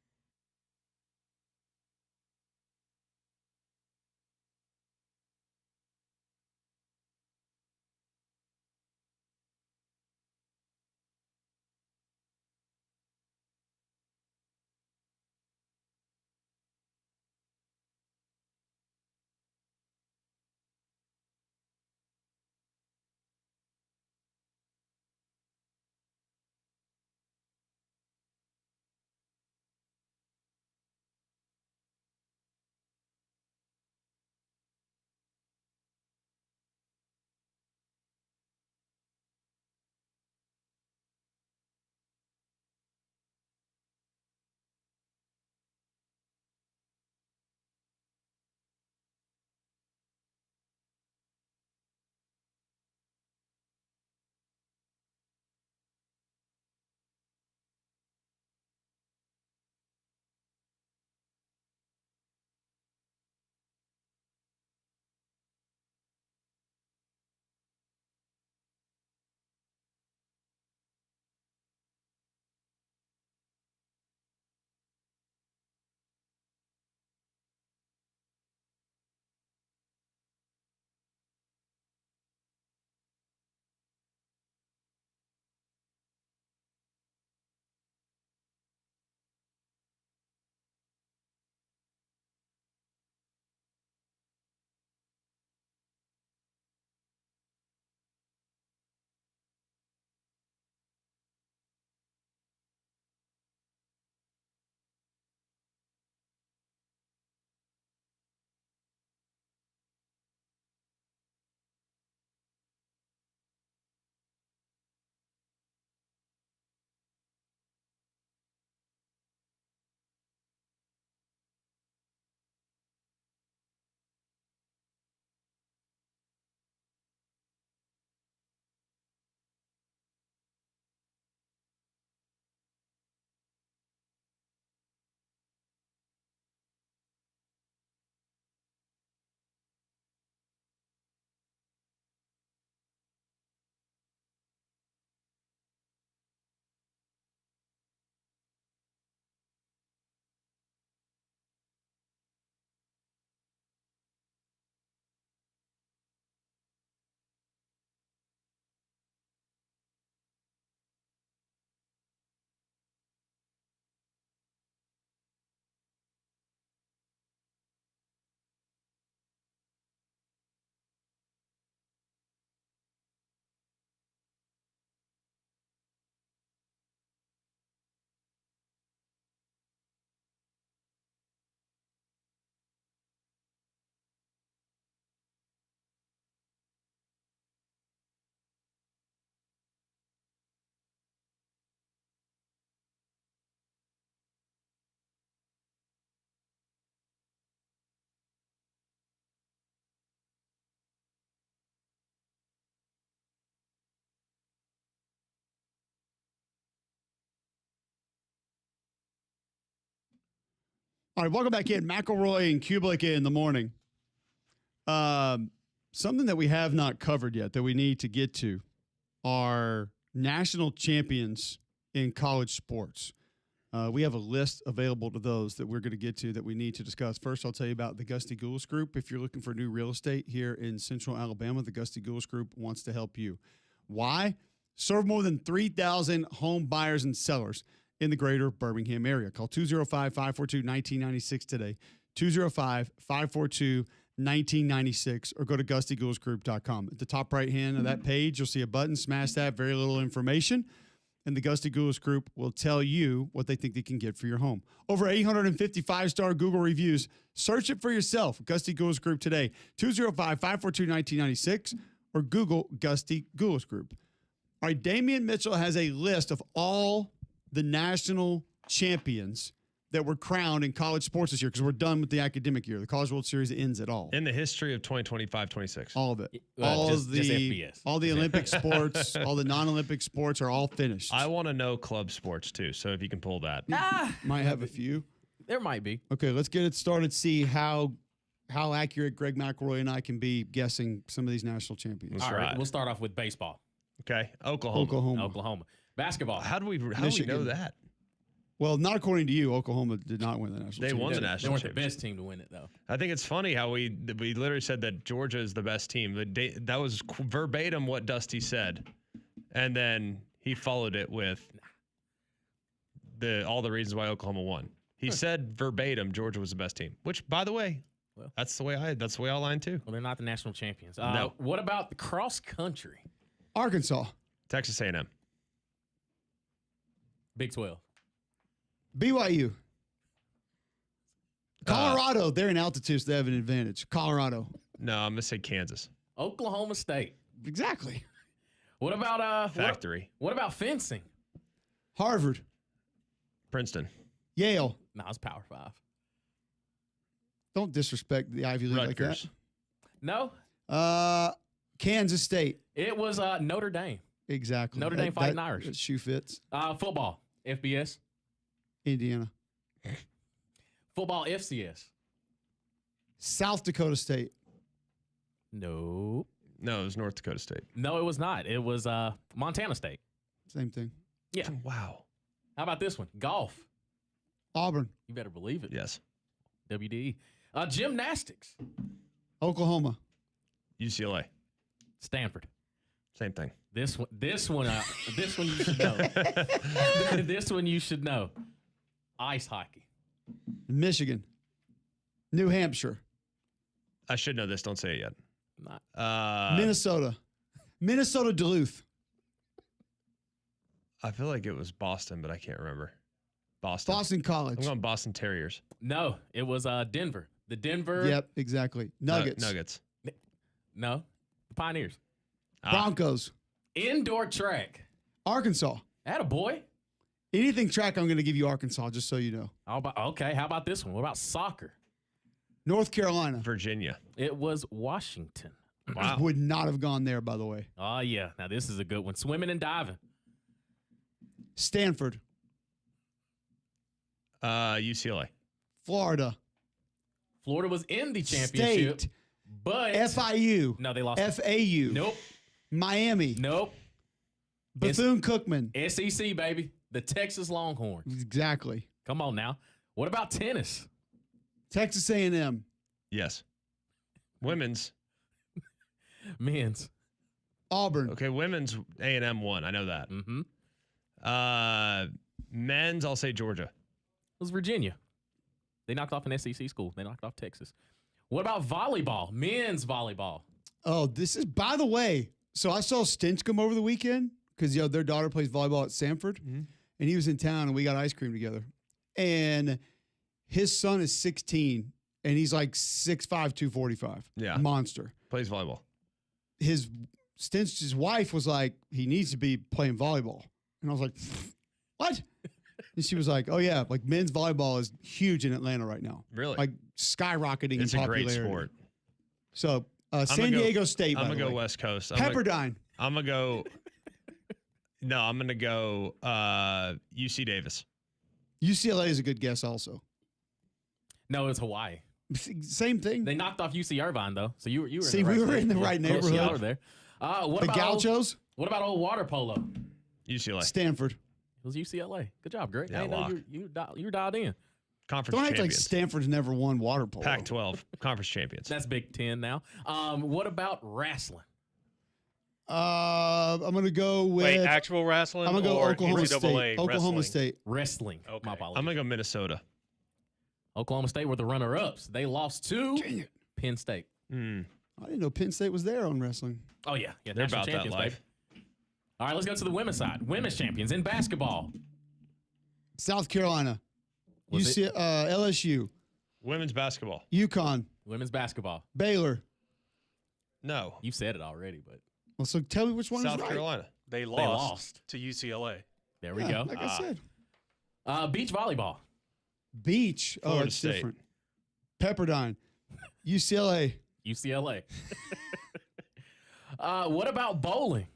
Speaker 1: All right, welcome back in. McElroy and Cubelic in the morning. Something that we have not covered yet that we need to get to are national champions in college sports. We have a list available to those that we're going to get to that we need to discuss. First, I'll tell you about the Gusty Goulas Group. If you're looking for new real estate here in Central Alabama, the Gusty Goulas Group wants to help you. Why? Serve more than 3,000 home buyers and sellers in the greater Birmingham area. Call 205-542-1996 today, 205-542-1996, or go to GustyGoulasGroup.com. At the top right hand of that page, you'll see a button. Smash that, very little information, and the Gusty Goulas Group will tell you what they think they can get for your home. Over 850 5-star Google reviews. Search it for yourself. Gusty Goulas Group today, 205-542-1996, or Google Gusty Goulas Group. All right, Damian Mitchell has a list of all the national champions that were crowned in college sports this year because we're done with the academic year. The College World Series ends at all.
Speaker 3: In the history of 2025-26.
Speaker 1: All of it.
Speaker 5: Just FBS.
Speaker 1: All the Olympic sports, all the non-Olympic sports are all finished.
Speaker 3: I want to know club sports, too, so if you can pull that.
Speaker 1: Might have a few.
Speaker 5: There might be.
Speaker 1: Okay, let's get it started, see how accurate Greg McElroy and I can be guessing some of these national champions.
Speaker 5: All right, we'll start off with baseball.
Speaker 3: Okay, Oklahoma.
Speaker 5: Basketball.
Speaker 3: How do we know that?
Speaker 1: Well, not according to you. Oklahoma did not win the national
Speaker 3: championship. They won the
Speaker 5: They
Speaker 3: national
Speaker 5: weren't
Speaker 3: championship.
Speaker 5: the best team to win it, though.
Speaker 3: I think it's funny how we literally said that Georgia is the best team. That was verbatim what Dusty said. And then he followed it with all the reasons why Oklahoma won. He said verbatim Georgia was the best team, which, by the way, that's the way I line too.
Speaker 5: Well, they're not the national champions.
Speaker 3: No.
Speaker 5: What about the cross country?
Speaker 1: Arkansas.
Speaker 3: Texas A&M.
Speaker 5: Big 12.
Speaker 1: BYU. Colorado, they're in altitude, so they have an advantage. Colorado.
Speaker 3: No, I'm going to say Kansas.
Speaker 5: Oklahoma State.
Speaker 1: Exactly.
Speaker 5: What about
Speaker 3: Factory.
Speaker 5: What about fencing?
Speaker 1: Harvard.
Speaker 3: Princeton.
Speaker 1: Yale.
Speaker 5: No, it's Power 5.
Speaker 1: Don't disrespect the Ivy League
Speaker 3: Rutgers.
Speaker 5: No.
Speaker 1: like that. Kansas State.
Speaker 5: It was Notre Dame.
Speaker 1: Exactly.
Speaker 5: Notre Dame Fighting Irish.
Speaker 1: That shoe fits.
Speaker 5: Football. FBS.
Speaker 1: Indiana.
Speaker 5: Football FCS.
Speaker 1: South Dakota State.
Speaker 5: No.
Speaker 3: No, it was North Dakota State.
Speaker 5: No, it was not. It was Montana State.
Speaker 1: Same thing.
Speaker 5: Yeah.
Speaker 3: Wow.
Speaker 5: How about this one? Golf.
Speaker 1: Auburn.
Speaker 5: You better believe it.
Speaker 3: Yes.
Speaker 5: WDE. Gymnastics.
Speaker 1: Oklahoma.
Speaker 3: UCLA.
Speaker 5: Stanford.
Speaker 3: Same thing.
Speaker 5: This one you should know. This one you should know. Ice hockey.
Speaker 1: Michigan. New Hampshire.
Speaker 3: I should know this. Don't say it yet.
Speaker 5: Not.
Speaker 1: Minnesota. Minnesota Duluth.
Speaker 3: I feel like it was Boston, but I can't remember. Boston.
Speaker 1: Boston College.
Speaker 3: I'm going Boston Terriers.
Speaker 5: No, it was Denver. The Denver.
Speaker 1: Yep, exactly. Nuggets.
Speaker 3: Nuggets.
Speaker 5: No, the Pioneers.
Speaker 1: Broncos.
Speaker 5: Indoor track.
Speaker 1: Arkansas.
Speaker 5: Attaboy.
Speaker 1: Anything track, I'm going to give you Arkansas, just so you know.
Speaker 5: Okay, how about this one? What about soccer?
Speaker 1: North Carolina.
Speaker 3: Virginia.
Speaker 5: It was Washington.
Speaker 3: Wow.
Speaker 1: Would not have gone there, by the way.
Speaker 5: Oh, yeah. Now, this is a good one. Swimming and diving.
Speaker 1: Stanford.
Speaker 3: UCLA.
Speaker 1: Florida.
Speaker 5: Florida was in the championship.
Speaker 1: State.
Speaker 5: But
Speaker 1: FIU.
Speaker 5: No, they lost.
Speaker 1: FAU.
Speaker 5: Nope.
Speaker 1: Miami.
Speaker 5: Nope.
Speaker 1: Bethune-Cookman.
Speaker 5: SEC, baby. The Texas Longhorns.
Speaker 1: Exactly.
Speaker 5: Come on now. What about tennis?
Speaker 1: Texas A&M.
Speaker 3: Yes. Women's.
Speaker 5: Men's.
Speaker 1: Auburn.
Speaker 3: Okay, women's A&M won. I know that.
Speaker 5: Mm-hmm.
Speaker 3: Men's, I'll say Georgia.
Speaker 5: It was Virginia. They knocked off an SEC school. They knocked off Texas. What about volleyball? Men's volleyball.
Speaker 1: Oh, this is, by the way, so I saw Stinch come over the weekend because their daughter plays volleyball at Sanford, and he was in town, and we got ice cream together. And his son is 16, and he's like 6'5", 245.
Speaker 3: Yeah.
Speaker 1: Monster.
Speaker 3: Plays volleyball.
Speaker 1: Stinch's wife was like, he needs to be playing volleyball. And I was like, what? And she was like, oh, yeah, like men's volleyball is huge in Atlanta right now.
Speaker 3: Really?
Speaker 1: Like skyrocketing
Speaker 3: It's
Speaker 1: in
Speaker 3: a
Speaker 1: popularity.
Speaker 3: great sport.
Speaker 1: So San Diego State,
Speaker 3: I'm
Speaker 1: by
Speaker 3: going
Speaker 1: the
Speaker 3: to go
Speaker 1: way.
Speaker 3: West Coast.
Speaker 1: Pepperdine.
Speaker 3: I'm going to go. No, I'm going to go UC Davis.
Speaker 1: UCLA is a good guess also.
Speaker 5: No, it's Hawaii.
Speaker 1: Same thing.
Speaker 5: They knocked off UC Irvine though, so you were.
Speaker 1: See,
Speaker 5: in the right
Speaker 1: we were
Speaker 5: state.
Speaker 1: in the right
Speaker 5: Close,
Speaker 1: neighborhood.
Speaker 5: y'all were there. What
Speaker 1: The
Speaker 5: about
Speaker 1: Gauchos?
Speaker 5: What about old water polo?
Speaker 3: UCLA.
Speaker 1: Stanford.
Speaker 5: It was UCLA. Good job, Greg.
Speaker 3: Yeah,
Speaker 5: I didn't know you dialed in.
Speaker 3: Conference
Speaker 1: Don't act like
Speaker 3: champions.
Speaker 1: Stanford's never won water polo.
Speaker 3: Pac-12 conference champions.
Speaker 5: That's Big Ten now. What about wrestling?
Speaker 1: I'm gonna go with.
Speaker 2: Wait, actual wrestling
Speaker 1: I'm gonna go
Speaker 2: or
Speaker 1: Oklahoma
Speaker 2: NCAA
Speaker 1: State. Oklahoma
Speaker 2: wrestling?
Speaker 1: State.
Speaker 5: Wrestling.
Speaker 2: Okay.
Speaker 5: My apologies.
Speaker 3: I'm gonna go Minnesota.
Speaker 5: Oklahoma State were the runner-ups. They lost to
Speaker 1: Dang it.
Speaker 5: Penn State.
Speaker 3: Mm,
Speaker 1: I didn't know Penn State was there on wrestling.
Speaker 5: Oh yeah,
Speaker 3: they're
Speaker 5: national
Speaker 3: about that
Speaker 5: champions,
Speaker 3: life.
Speaker 5: baby. All right, let's go to the women's side. Women's champions in basketball.
Speaker 1: South Carolina.
Speaker 5: Was it?
Speaker 1: LSU.
Speaker 3: Women's basketball.
Speaker 1: UConn.
Speaker 5: Women's basketball.
Speaker 1: Baylor.
Speaker 3: No.
Speaker 5: You said it already, but
Speaker 1: Well, so tell me which one
Speaker 3: South
Speaker 1: is right.
Speaker 3: Carolina.
Speaker 2: They
Speaker 5: lost.
Speaker 2: lost to UCLA.
Speaker 5: there we
Speaker 1: Yeah,
Speaker 5: go.
Speaker 1: Like I said.
Speaker 5: Beach volleyball.
Speaker 1: Beach.
Speaker 3: Florida
Speaker 1: it's
Speaker 3: State.
Speaker 1: different. Pepperdine. UCLA.
Speaker 5: UCLA. What about bowling?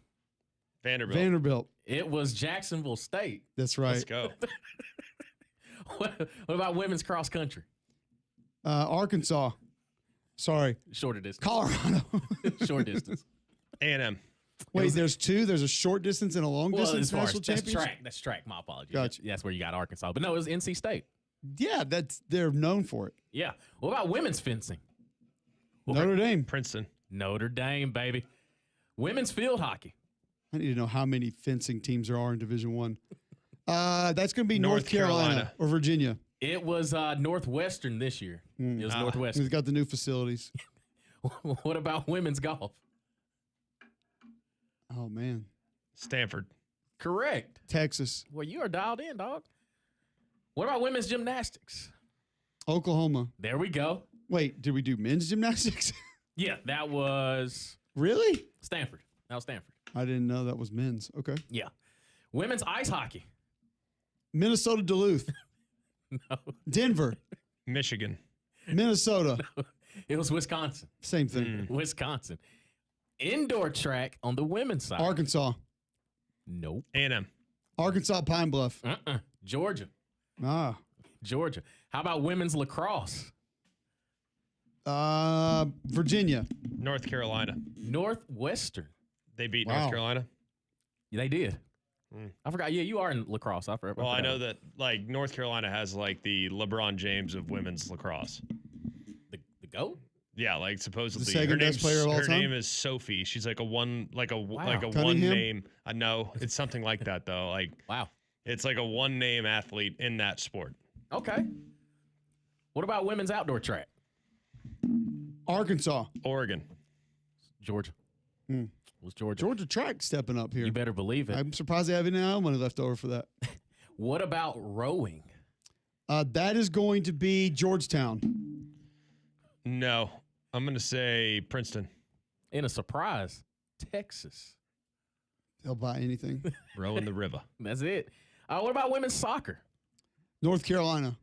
Speaker 3: Vanderbilt.
Speaker 1: Vanderbilt.
Speaker 5: It was Jacksonville State.
Speaker 1: That's right.
Speaker 3: Let's go.
Speaker 5: What about women's cross country?
Speaker 1: Arkansas. Sorry.
Speaker 5: Shorter distance.
Speaker 1: Colorado.
Speaker 5: Short distance.
Speaker 3: A&M.
Speaker 1: Wait, there's two. There's a short distance and a long
Speaker 5: Well,
Speaker 1: distance
Speaker 5: as far
Speaker 1: national
Speaker 5: as that's
Speaker 1: championship.
Speaker 5: track. That's track. My apologies.
Speaker 1: Gotcha.
Speaker 5: That's where you got Arkansas. But no, it was NC State.
Speaker 1: Yeah, they're known for it.
Speaker 5: Yeah. What about women's fencing?
Speaker 1: Notre Dame.
Speaker 3: Princeton.
Speaker 5: Notre Dame, baby. Women's field hockey.
Speaker 1: I need to know how many fencing teams there are in Division One. That's going to be North
Speaker 3: North
Speaker 1: Carolina
Speaker 3: Carolina.
Speaker 1: or Virginia.
Speaker 5: It was Northwestern this year. It was Northwestern.
Speaker 1: We've got the new facilities.
Speaker 5: What about women's golf?
Speaker 1: Oh man,
Speaker 3: Stanford.
Speaker 5: Correct.
Speaker 1: Texas,
Speaker 5: Well, you are dialed in, dog. What about women's gymnastics?
Speaker 1: Oklahoma.
Speaker 5: There we go.
Speaker 1: Wait, did we do men's gymnastics?
Speaker 5: Yeah, that was
Speaker 1: Really?
Speaker 5: Stanford. That was Stanford.
Speaker 1: I didn't know that was men's. Okay.
Speaker 5: Yeah. Women's ice hockey.
Speaker 1: Minnesota Duluth.
Speaker 5: No,
Speaker 1: Denver.
Speaker 3: Michigan.
Speaker 1: Minnesota.
Speaker 5: it was Wisconsin.
Speaker 1: Same thing.
Speaker 5: Wisconsin. Indoor track on the women's side.
Speaker 1: Arkansas.
Speaker 5: Nope.
Speaker 3: A&M.
Speaker 1: Arkansas Pine Bluff.
Speaker 5: Georgia.
Speaker 1: Ah.
Speaker 5: Georgia. How about women's lacrosse?
Speaker 1: Virginia.
Speaker 3: North Carolina.
Speaker 5: Northwestern.
Speaker 3: They beat
Speaker 1: Wow.
Speaker 3: North Carolina.
Speaker 5: They did.
Speaker 3: Mm.
Speaker 5: I forgot. Yeah, you are in lacrosse. I forgot.
Speaker 3: Well, I know that like North Carolina has like the LeBron James of women's lacrosse.
Speaker 5: the GOAT.
Speaker 3: Yeah, like supposedly
Speaker 1: second
Speaker 3: her
Speaker 1: best
Speaker 3: name's-
Speaker 1: player of all
Speaker 3: her
Speaker 1: time?
Speaker 3: name is Sophie. She's like a one one
Speaker 1: Cunningham?
Speaker 3: name. I know it's something like that though. Like
Speaker 5: Wow.
Speaker 3: it's like a one name athlete in that sport.
Speaker 5: Okay. What about women's outdoor track?
Speaker 1: Arkansas.
Speaker 3: Oregon.
Speaker 5: Georgia.
Speaker 1: Hmm.
Speaker 5: Was Georgia.
Speaker 1: Georgia track stepping up here.
Speaker 5: You better believe it.
Speaker 1: I'm surprised they have any money left over for that.
Speaker 5: What about rowing?
Speaker 1: That is going to be Georgetown.
Speaker 3: No, I'm gonna say Princeton.
Speaker 5: In a surprise, Texas.
Speaker 1: They'll buy anything.
Speaker 3: Row in the river.
Speaker 5: That's it. What about women's soccer?
Speaker 1: North Carolina.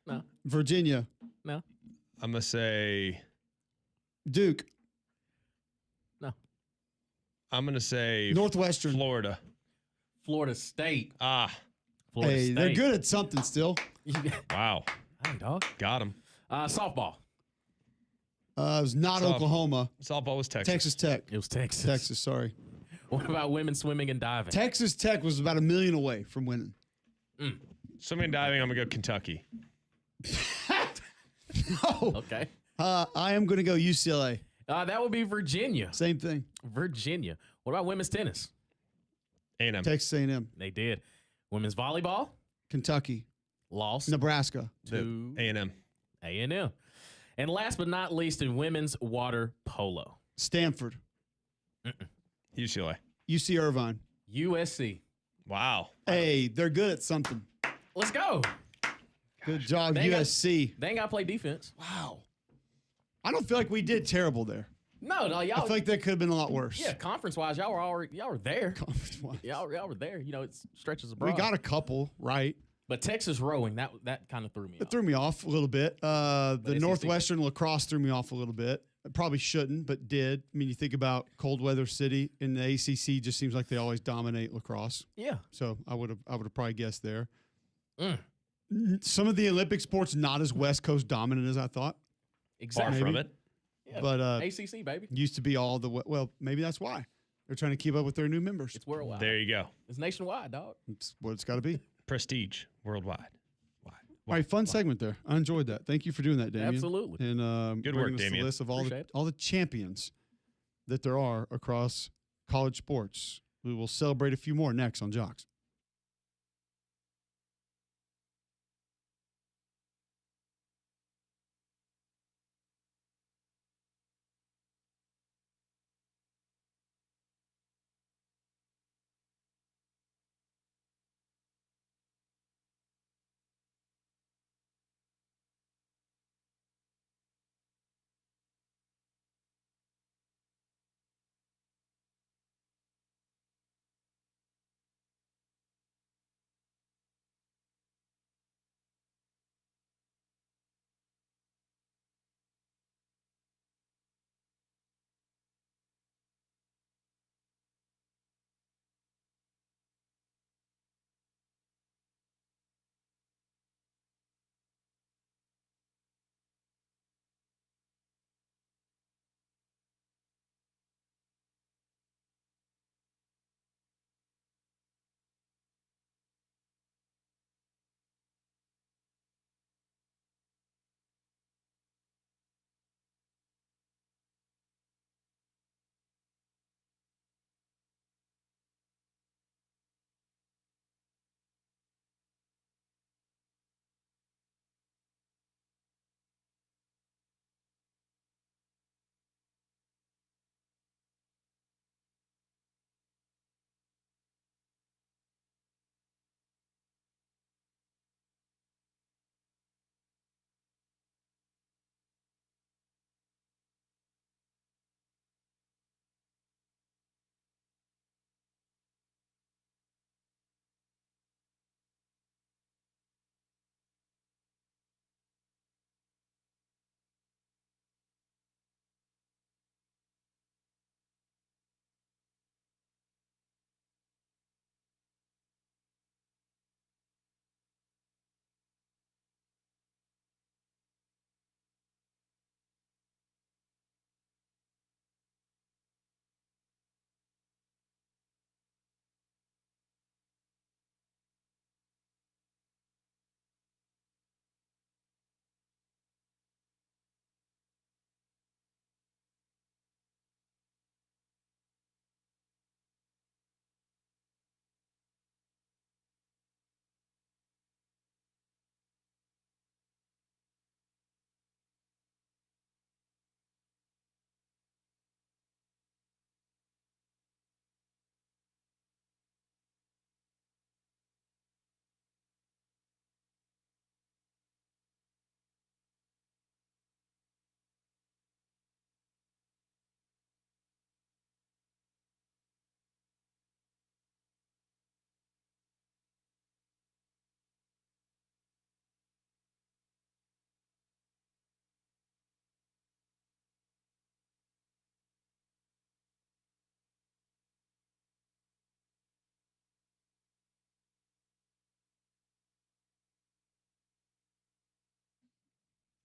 Speaker 5: No.
Speaker 1: Virginia.
Speaker 5: No.
Speaker 3: I'm gonna say
Speaker 1: Duke.
Speaker 5: No.
Speaker 3: I'm gonna say
Speaker 1: Northwestern.
Speaker 3: Florida.
Speaker 5: Florida State.
Speaker 3: Ah,
Speaker 5: Florida
Speaker 1: Hey,
Speaker 5: State.
Speaker 1: they're good at something still.
Speaker 3: wow,
Speaker 5: Hey, dog.
Speaker 3: got him.
Speaker 5: Softball.
Speaker 1: It was not
Speaker 3: Soft-
Speaker 1: Oklahoma.
Speaker 3: Softball was Texas.
Speaker 1: Texas Tech.
Speaker 5: It was Texas.
Speaker 1: Texas, sorry.
Speaker 5: What about women's swimming and diving?
Speaker 1: Texas Tech was about $1 million away from winning.
Speaker 3: Swimming and diving. I'm gonna go Kentucky.
Speaker 1: No.
Speaker 5: Okay.
Speaker 1: I am going to go UCLA.
Speaker 5: That would be Virginia.
Speaker 1: Same thing.
Speaker 5: Virginia. What about women's tennis?
Speaker 3: A&M.
Speaker 1: Texas A&M.
Speaker 5: They did. Women's volleyball.
Speaker 1: Kentucky.
Speaker 5: Lost
Speaker 1: Nebraska.
Speaker 5: to
Speaker 3: A&M.
Speaker 5: A&M. And last but not least, in women's water polo,
Speaker 1: Stanford.
Speaker 3: UCLA.
Speaker 1: UC Irvine.
Speaker 5: USC.
Speaker 3: Wow.
Speaker 1: Hey, they're good at something.
Speaker 5: Let's go.
Speaker 1: Good job,
Speaker 5: They got-
Speaker 1: USC.
Speaker 5: They ain't got to play defense.
Speaker 1: Wow. I don't feel like we did terrible there.
Speaker 5: No,
Speaker 1: I
Speaker 5: y'all.
Speaker 1: feel like that could have been a lot worse.
Speaker 5: Yeah, conference-wise, y'all were there.
Speaker 1: Conference-wise.
Speaker 5: Y'all were there. You know, it stretches abroad.
Speaker 1: We got a couple, right?
Speaker 5: But Texas rowing, that kind of threw me
Speaker 1: It
Speaker 5: off.
Speaker 1: threw me off a little bit. The
Speaker 5: SEC.
Speaker 1: Northwestern lacrosse threw me off a little bit. It probably shouldn't, but did. I mean, you think about cold weather city in the ACC, just seems like they always dominate lacrosse.
Speaker 5: Yeah.
Speaker 1: So I would have probably guessed there. Some of the Olympic sports not as West Coast dominant as I thought.
Speaker 5: Exactly.
Speaker 3: Far from it.
Speaker 5: Yeah,
Speaker 1: But
Speaker 5: ACC, baby.
Speaker 1: used to be all the well, maybe that's why they're trying to keep up with their new members.
Speaker 5: It's worldwide.
Speaker 3: There you go.
Speaker 5: It's nationwide, dog.
Speaker 1: It's what it's got to be.
Speaker 3: Prestige worldwide.
Speaker 1: All right, fun segment there. I enjoyed that. Thank you for doing that, Damien.
Speaker 5: Absolutely.
Speaker 1: And
Speaker 3: Good
Speaker 1: bringing
Speaker 3: work,
Speaker 1: us the
Speaker 3: Damien.
Speaker 1: list of
Speaker 5: Appreciate it.
Speaker 1: all the champions that there are across college sports. We will celebrate a few more next on Jocks.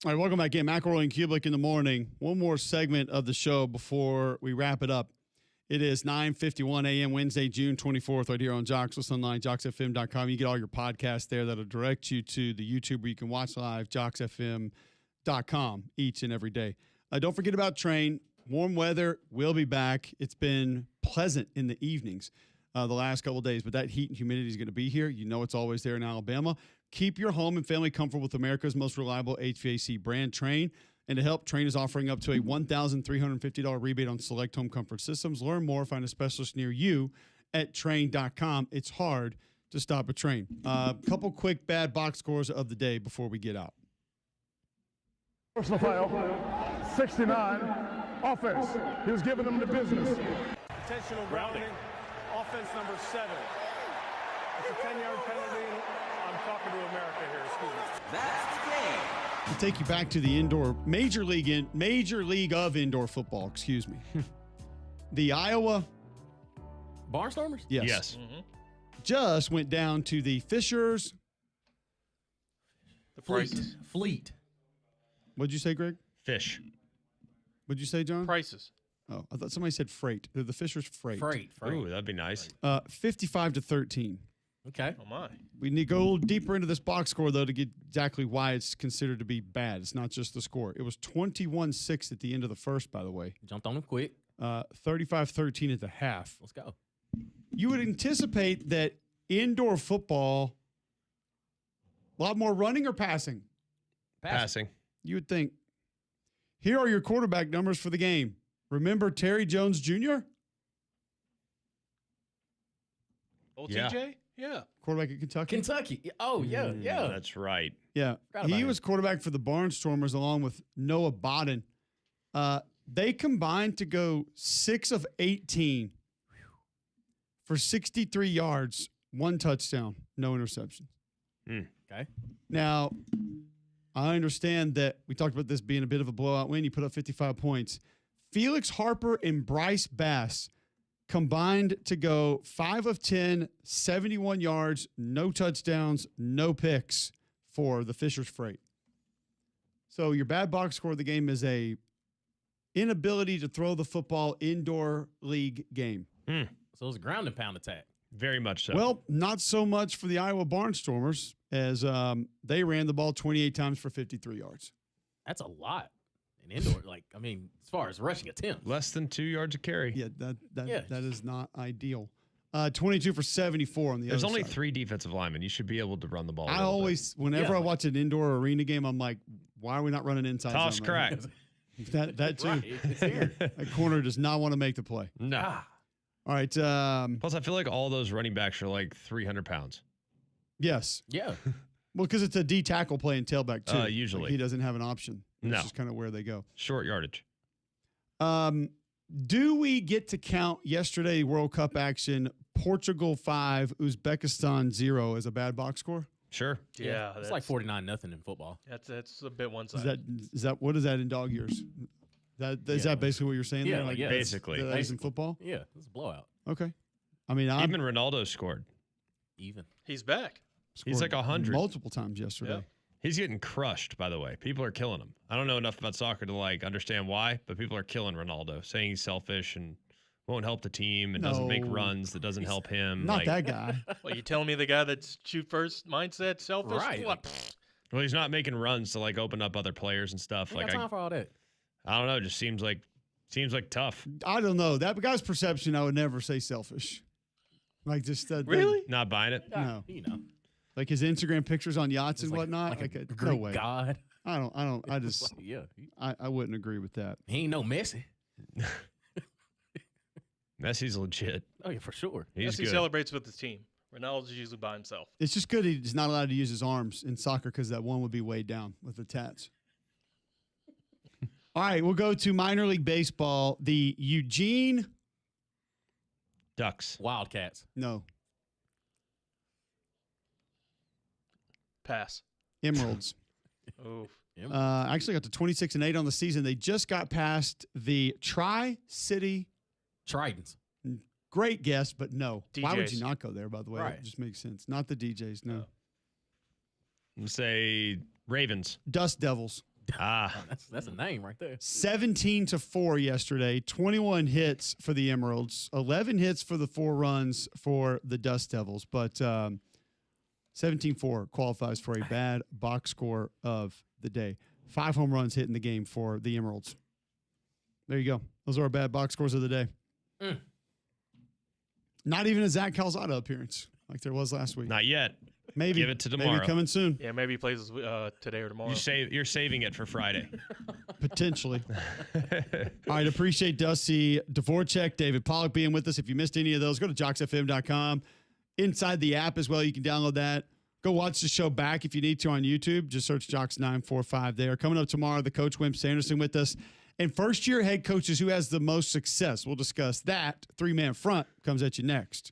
Speaker 1: All right, welcome back in. McElroy and Cubelic in the morning. One more segment of the show before we wrap it up. It is 9:51 a.m. Wednesday, June 24th, right here on Jocks. Listen online, jocksfm.com. You get all your podcasts there that'll direct you to the YouTube where you can watch live, jocksfm.com, each and every day. Don't forget about Train. Warm weather will be back. It's been pleasant in the evenings the last couple of days, but that heat and humidity is going to be here. You know it's always there in Alabama. Keep your home and family comfortable with America's most reliable HVAC brand, Train. And to help, Train is offering up to a $1,350 rebate on select home comfort systems. Learn more, find a specialist near you at Train.com. It's hard to stop a Train. Couple quick bad box scores of the day before we get out.
Speaker 6: Personal foul, 69, offense. He was giving them the business.
Speaker 7: Intentional grounding, offense number 7. It's a 10-yard penalty. I'm talking to America here, excuse me.
Speaker 8: That's the game.
Speaker 1: To take you back to the indoor major league of indoor football, excuse me. The Iowa
Speaker 5: Barnstormers?
Speaker 1: yes.
Speaker 3: Yes.
Speaker 1: Just went down to the Fishers
Speaker 2: Prices.
Speaker 5: Fleet.
Speaker 1: What'd you say, Greg?
Speaker 3: Fish.
Speaker 1: What'd you say, John?
Speaker 2: Prices.
Speaker 1: Oh, I thought somebody said freight. The Fisher's freight.
Speaker 5: Freight.
Speaker 3: Ooh, that'd be nice.
Speaker 1: 55-13.
Speaker 5: Okay.
Speaker 2: Oh, my.
Speaker 1: We need to go a little deeper into this box score, though, to get exactly why it's considered to be bad. It's not just the score. It was 21-6 at the end of the first, by the way.
Speaker 5: Jumped on him quick.
Speaker 1: 35-13 at the half.
Speaker 5: Let's go.
Speaker 1: You would anticipate that indoor football, a lot more running or passing?
Speaker 3: Passing.
Speaker 1: You would think. Here are your quarterback numbers for the game. Remember Terry Jones Jr.?
Speaker 2: Old
Speaker 3: Yeah.
Speaker 2: TJ? Yeah.
Speaker 1: Quarterback at Kentucky?
Speaker 5: Kentucky. Oh, yeah, yeah.
Speaker 3: That's right.
Speaker 1: Yeah.
Speaker 5: Forgot about
Speaker 1: He
Speaker 5: him.
Speaker 1: was quarterback for the Barnstormers along with Noah Bodden. They combined to go 6 of 18 for 63 yards, 1 touchdown, no interception.
Speaker 5: Okay.
Speaker 1: Now, I understand that we talked about this being a bit of a blowout win. You put up 55 points. Felix Harper and Bryce Bass combined to go 5 of 10, 71 yards, no touchdowns, no picks for the Fisher's Freight. So your bad box score of the game is a inability to throw the football indoor league game.
Speaker 5: So it was a ground and pound attack.
Speaker 3: Very much so.
Speaker 1: Well, not so much for the Iowa Barnstormers as they ran the ball 28 times for 53 yards.
Speaker 5: That's a lot in indoor. As far as rushing attempts.
Speaker 3: less than 2 yards a carry.
Speaker 1: Yeah, that
Speaker 5: Yeah.
Speaker 1: is not ideal. 22 for 74 on the
Speaker 3: There's
Speaker 1: other
Speaker 3: only
Speaker 1: side.
Speaker 3: 3 defensive linemen. You should be able to run the ball.
Speaker 1: Whenever
Speaker 5: Yeah.
Speaker 1: I watch an indoor arena game, I'm like, why are we not running inside
Speaker 3: Toss
Speaker 1: zone?
Speaker 3: crack.
Speaker 1: That too.
Speaker 5: Right. It's here.
Speaker 1: That corner does not want to make the play.
Speaker 3: No.
Speaker 1: All right.
Speaker 3: Plus, I feel like all those running backs are like 300 pounds.
Speaker 1: Yes.
Speaker 5: Yeah.
Speaker 1: Well, because it's a D tackle play and tailback too.
Speaker 3: Usually.
Speaker 1: Like, he doesn't have an option.
Speaker 3: No.
Speaker 1: That's just kind of where they go.
Speaker 3: Short yardage.
Speaker 1: Do we get to count yesterday World Cup action, Portugal 5, Uzbekistan 0 as a bad box score?
Speaker 3: Sure.
Speaker 2: Yeah.
Speaker 5: It's like 49-0 in football.
Speaker 2: That's a bit
Speaker 1: Is
Speaker 2: one-sided.
Speaker 1: that what is that in dog years? Is that basically what you're saying
Speaker 5: Yeah,
Speaker 1: there? Like
Speaker 5: yeah.
Speaker 3: Basically.
Speaker 1: that is in football?
Speaker 5: Yeah. It's a blowout.
Speaker 1: Okay. I mean, I
Speaker 3: Even Ronaldo scored.
Speaker 5: Even.
Speaker 2: He's back.
Speaker 3: He's like 100.
Speaker 1: multiple times yesterday.
Speaker 2: Yeah.
Speaker 3: He's getting crushed, by the way. People are killing him. I don't know enough about soccer to understand why, but people are killing Ronaldo, saying he's selfish and won't help the team and doesn't make
Speaker 1: No.
Speaker 3: runs that doesn't help him.
Speaker 1: Not that guy.
Speaker 2: Well, you telling me the guy that's shoot first mindset, selfish?
Speaker 5: Right.
Speaker 2: What?
Speaker 3: Well, he's not making runs to open up other players and stuff.
Speaker 5: I ain't got time for all that.
Speaker 3: I don't know. Just seems like tough.
Speaker 1: I don't know. That guy's perception, I would never say selfish. Like just
Speaker 2: Really?
Speaker 3: Not buying it.
Speaker 1: No.
Speaker 5: You know.
Speaker 1: Like his Instagram pictures on yachts and
Speaker 5: It's
Speaker 1: whatnot.
Speaker 5: Like a
Speaker 1: no
Speaker 5: Greek
Speaker 1: way.
Speaker 5: god.
Speaker 1: I
Speaker 5: It's
Speaker 1: just
Speaker 5: yeah.
Speaker 1: I wouldn't agree with that.
Speaker 5: He ain't no Messi.
Speaker 3: Messi's legit.
Speaker 5: Oh yeah, for sure.
Speaker 3: He's
Speaker 2: Messi
Speaker 3: good.
Speaker 2: celebrates with his team. Ronaldo's usually by himself.
Speaker 1: It's just good he's not allowed to use his arms in soccer because that one would be weighed down with the tats. All right, we'll go to minor league baseball. The Eugene
Speaker 3: Ducks.
Speaker 5: Wildcats.
Speaker 2: Pass.
Speaker 1: Emeralds.
Speaker 2: Oof.
Speaker 1: Actually got to 26-8 on the season. They just got past the Tri-City.
Speaker 5: Tridents.
Speaker 1: Great guess, but no. Why would
Speaker 2: DJs.
Speaker 1: you not go there, by the way?
Speaker 5: Right.
Speaker 1: It just makes sense. Not the DJs, no.
Speaker 3: Say Ravens.
Speaker 1: Dust Devils.
Speaker 3: Ah.
Speaker 5: That's a name right there.
Speaker 1: 17-4 yesterday. 21 hits for the Emeralds. 11 hits for the 4 runs for the Dust Devils. But 17-4 qualifies for a bad box score of the day. 5 home runs hit in the game for the Emeralds. There you go. Those are our bad box scores of the day. Not even a Zach Calzada appearance like there was last week.
Speaker 3: Not yet.
Speaker 1: Maybe.
Speaker 3: Give it to tomorrow.
Speaker 1: Maybe coming soon.
Speaker 2: Yeah, maybe he plays today or tomorrow.
Speaker 3: You're saving it for Friday.
Speaker 1: Potentially. All right. Appreciate Dusty Dvorak, David Pollock being with us. If you missed any of those, go to jocksfm.com. Inside the app as well, you can download that. Go watch the show back if you need to on YouTube. Just search Jocks945 there. Coming up tomorrow, the coach Wimp Sanderson with us. And first-year head coaches who has the most success. We'll discuss that. 3-man front comes at you next.